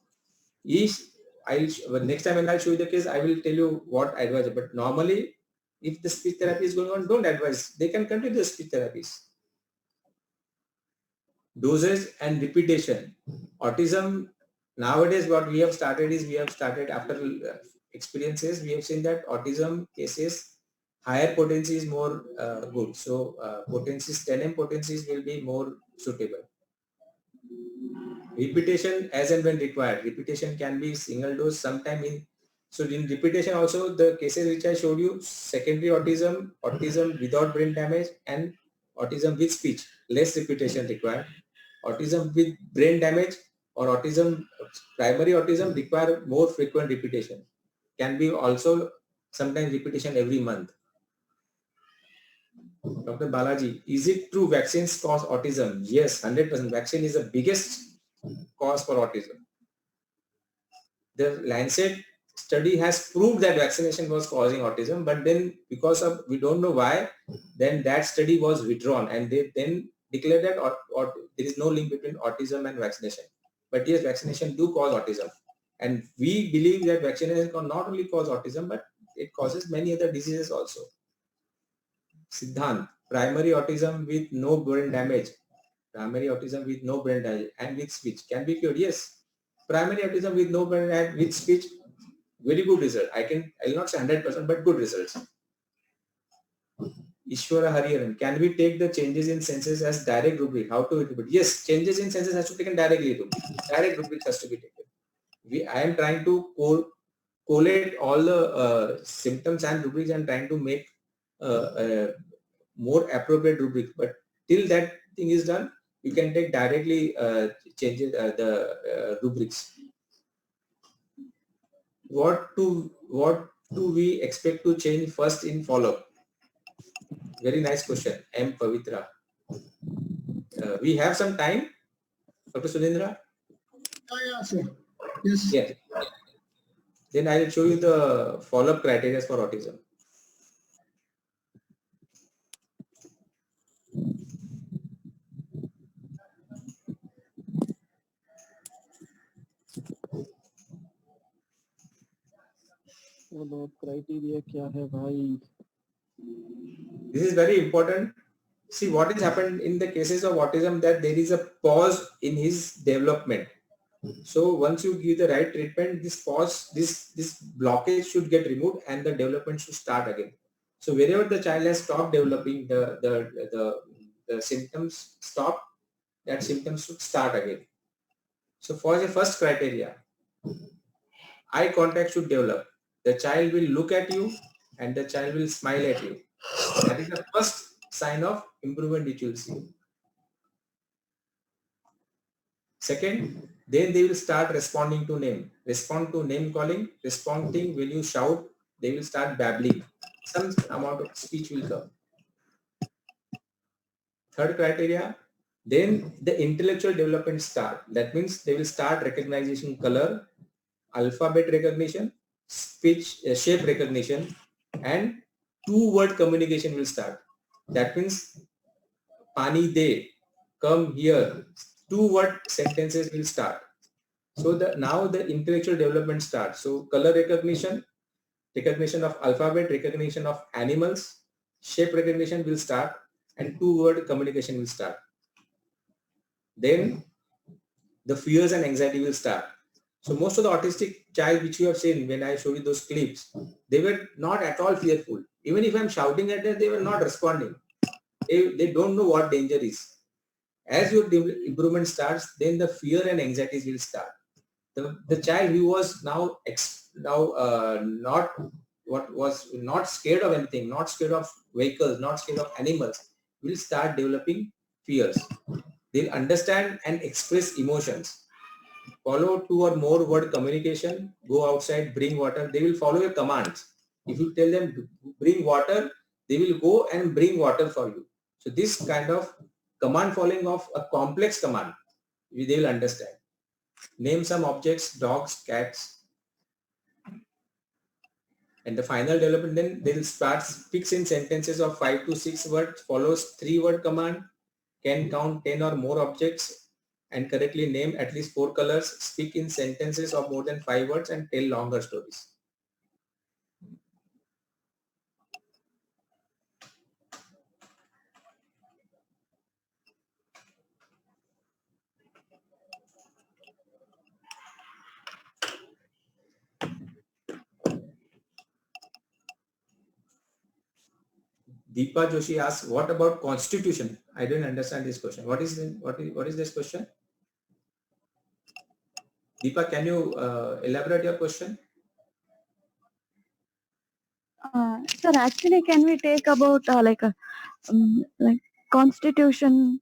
A: Next time when I'll show you the case, I will tell you what I advise. But normally, if the speech therapy is going on, don't advise. They can continue the speech therapies. Dosage and repetition. Autism, nowadays what we have started after experiences, we have seen that autism cases, higher potency is more good. So potencies, 10M potencies will be more suitable. Repetition as and when required. Repetition can be single dose sometime in. So in repetition also, the cases which I showed you, secondary autism, autism without brain damage, and autism with speech, less repetition required. Autism with brain damage or autism, primary autism require more frequent repetition. Can be also sometimes repetition every month. Dr. Balaji, is it true vaccines cause autism? Yes, 100%. Vaccine is the biggest cause for autism. The Lancet study has proved that vaccination was causing autism, but then because of, we don't know why, then that study was withdrawn and they then declared that or there is no link between autism and vaccination. But yes, vaccination do cause autism. And we believe that vaccination can not only cause autism, but it causes many other diseases also. Siddhant, primary autism with no brain damage. Primary autism with no brain damage and with speech can be cured. Yes. Primary autism with no brain damage with speech, very good result. I will not say 100%, but good results. Ishwara Hariharan, can we take the changes in senses as direct rubric? How to interpret? Yes, changes in senses has to be taken directly. Direct rubric has to be taken. I am trying to collate all the symptoms and rubrics and trying to make more appropriate rubric. But till that thing is done, you can take directly changes the rubrics. What do we expect to change first in follow-up? Very nice question, M. Pavitra. We have some time, Dr. Sunindra?
H: Yeah, sir. Yes.
A: Yeah. Then I will show you the follow-up criteria for autism.
C: follow criteria क्या है भाई?
A: This is very important. See what has happened in the cases of autism, that there is a pause in his development. So once you give the right treatment, this pause, this blockage should get removed and the development should start again. So wherever the child has stopped developing, the symptoms stop, that symptoms should start again. So for the first criteria, eye contact should develop. The child will look at you and the child will smile at you. That is the first sign of improvement which you will see. Second, then they will start responding to name. Respond to name calling, responding when you shout, they will start babbling. Some amount of speech will come. Third criteria, then the intellectual development start. That means they will start recognition color, alphabet recognition, speech, shape recognition, and two-word communication will start. That means pani de, come here. Two-word sentences will start. So now the intellectual development starts. So color recognition, recognition of alphabet, recognition of animals, shape recognition will start, and two-word communication will start. Then the fears and anxiety will start. So most of the autistic child which you have seen when I show you those clips, they were not at all fearful. Even if I'm shouting at them, they were not responding. They don't know what danger is. As your improvement starts, then the fear and anxieties will start. The child who was not scared of anything, not scared of vehicles, not scared of animals, will start developing fears. They'll understand and express emotions. Follow two or more word communication, go outside, bring water. They will follow your commands. If you tell them to bring water, they will go and bring water for you. So this kind of command following of a complex command, they will understand. Name some objects, dogs, cats. And the final development, then they will start speaks in sentences of 5 to 6 words, follows 3-word command, can count 10 or more objects, and correctly name at least 4 colors, speak in sentences of more than 5 words, and tell longer stories. Deepa Joshi asks, what about constitution? I didn't understand this question. What is this question? Deepa, can you elaborate your question?
J: Sir, actually, can we take about like constitution,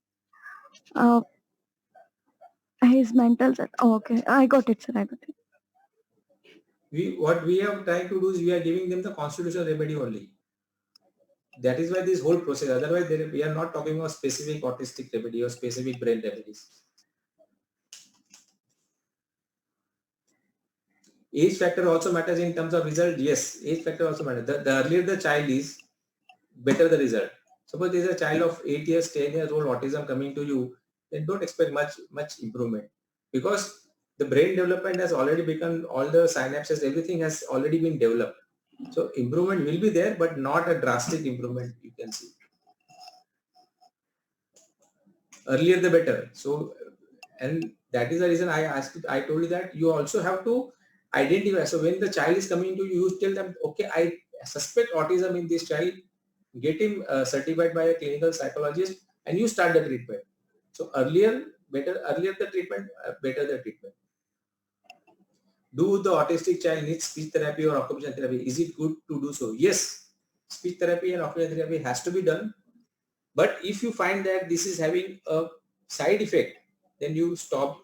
J: his mental set? Oh, okay, I got it, sir. I got it.
A: What we are trying to do is we are giving them the constitutional remedy only. That is why this whole process. Otherwise, we are not talking about specific autistic remedy or specific brain remedies. Age factor also matters in terms of result. Yes, age factor also matters. The earlier the child is, better the result. Suppose there is a child of 8 years, 10 years old, autism coming to you, then don't expect much improvement, because the brain development has already begun. All the synapses, everything has already been developed. So improvement will be there, but not a drastic improvement you can see. Earlier the better. So, and that is the reason I told you that you also have to identify. So when the child is coming to you, you tell them, okay, I suspect autism in this child, get him certified by a clinical psychologist, and you start the treatment. So earlier the treatment, better the treatment. do the autistic child need speech therapy or occupational therapy? Is it good to do so? Yes, speech therapy and occupational therapy has to be done. But if you find that this is having a side effect, then you stop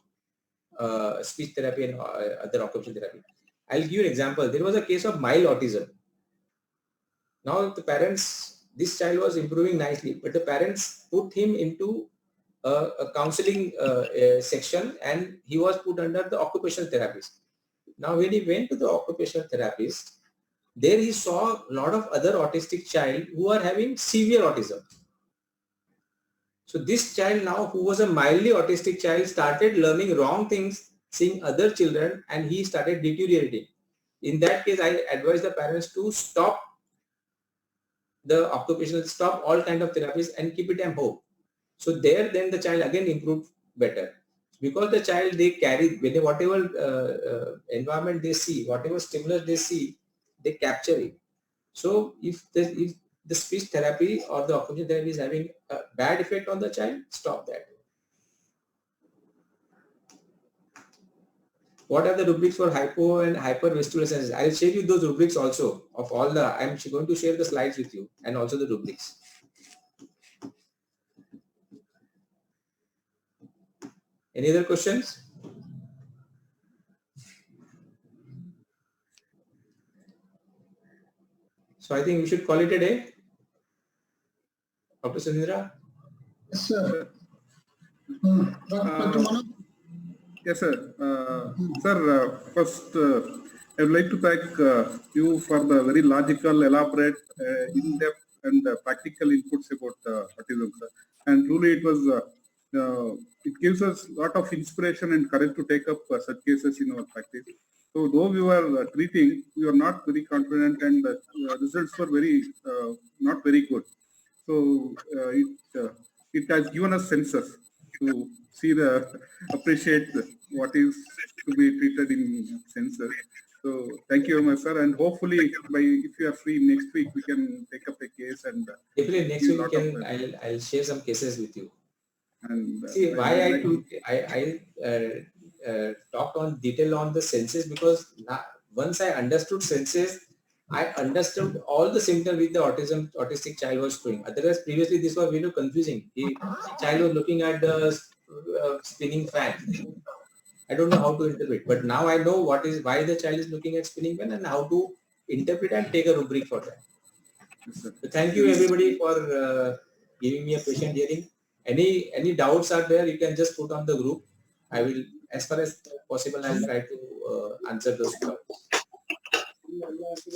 A: speech therapy and other occupational therapy. I'll give you an example. There was a case of mild autism. Now the parents, this child was improving nicely, but the parents put him into a counseling section, and he was put under the occupational therapist. Now when he went to the occupational therapist, there he saw a lot of other autistic child who are having severe autism. So this child now, who was a mildly autistic child, started learning wrong things, seeing other children, and he started deteriorating. In that case, I advise the parents to stop the occupational, stop all kind of therapies and keep it at home. So there, then the child again improved better. Because the child, they carry, whatever environment they see, whatever stimulus they see, they capture it. So if the speech therapy or the occupational therapy is having a bad effect on the child, stop that. What are the rubrics for hypo and hypervestibular senses? I'll share you those rubrics also of all the, I'm going to share the slides with you and also the rubrics. Any other questions? So I think we should call it a day. Dr. Sunindra?
H: Yes, sir. Dr. Manoj?
K: Yes, sir. Sir, first, I would like to thank you for the very logical, elaborate, in-depth and practical inputs about autism, sir. And truly it was, it gives us a lot of inspiration and courage to take up such cases in our practice. So though we were treating, we were not very confident, and results were very, not very good. So it has given us senses to see appreciate what is to be treated in senses. So thank you very much, sir. And hopefully, if you are free next week, we can take up a case and
A: definitely next week I'll share some cases with you. And see why I talked on detail on the senses, because once I understood senses, I understood all the symptoms with the autistic child was showing. Otherwise, previously this was very confusing. The child was looking at the spinning fan. I don't know how to interpret, but now I know why the child is looking at spinning fan and how to interpret and take a rubric for that. So thank you everybody for giving me a patient hearing. Any doubts are there, you can just put on the group. I will, as far as possible, I will try to answer those doubts.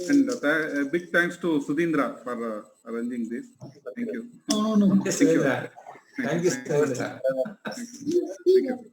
K: And a big thanks to Sudhindra for arranging this. Thank you.
H: No.
A: Yes, Sudhindra. Thank you, Sudhindra.
K: Thank you.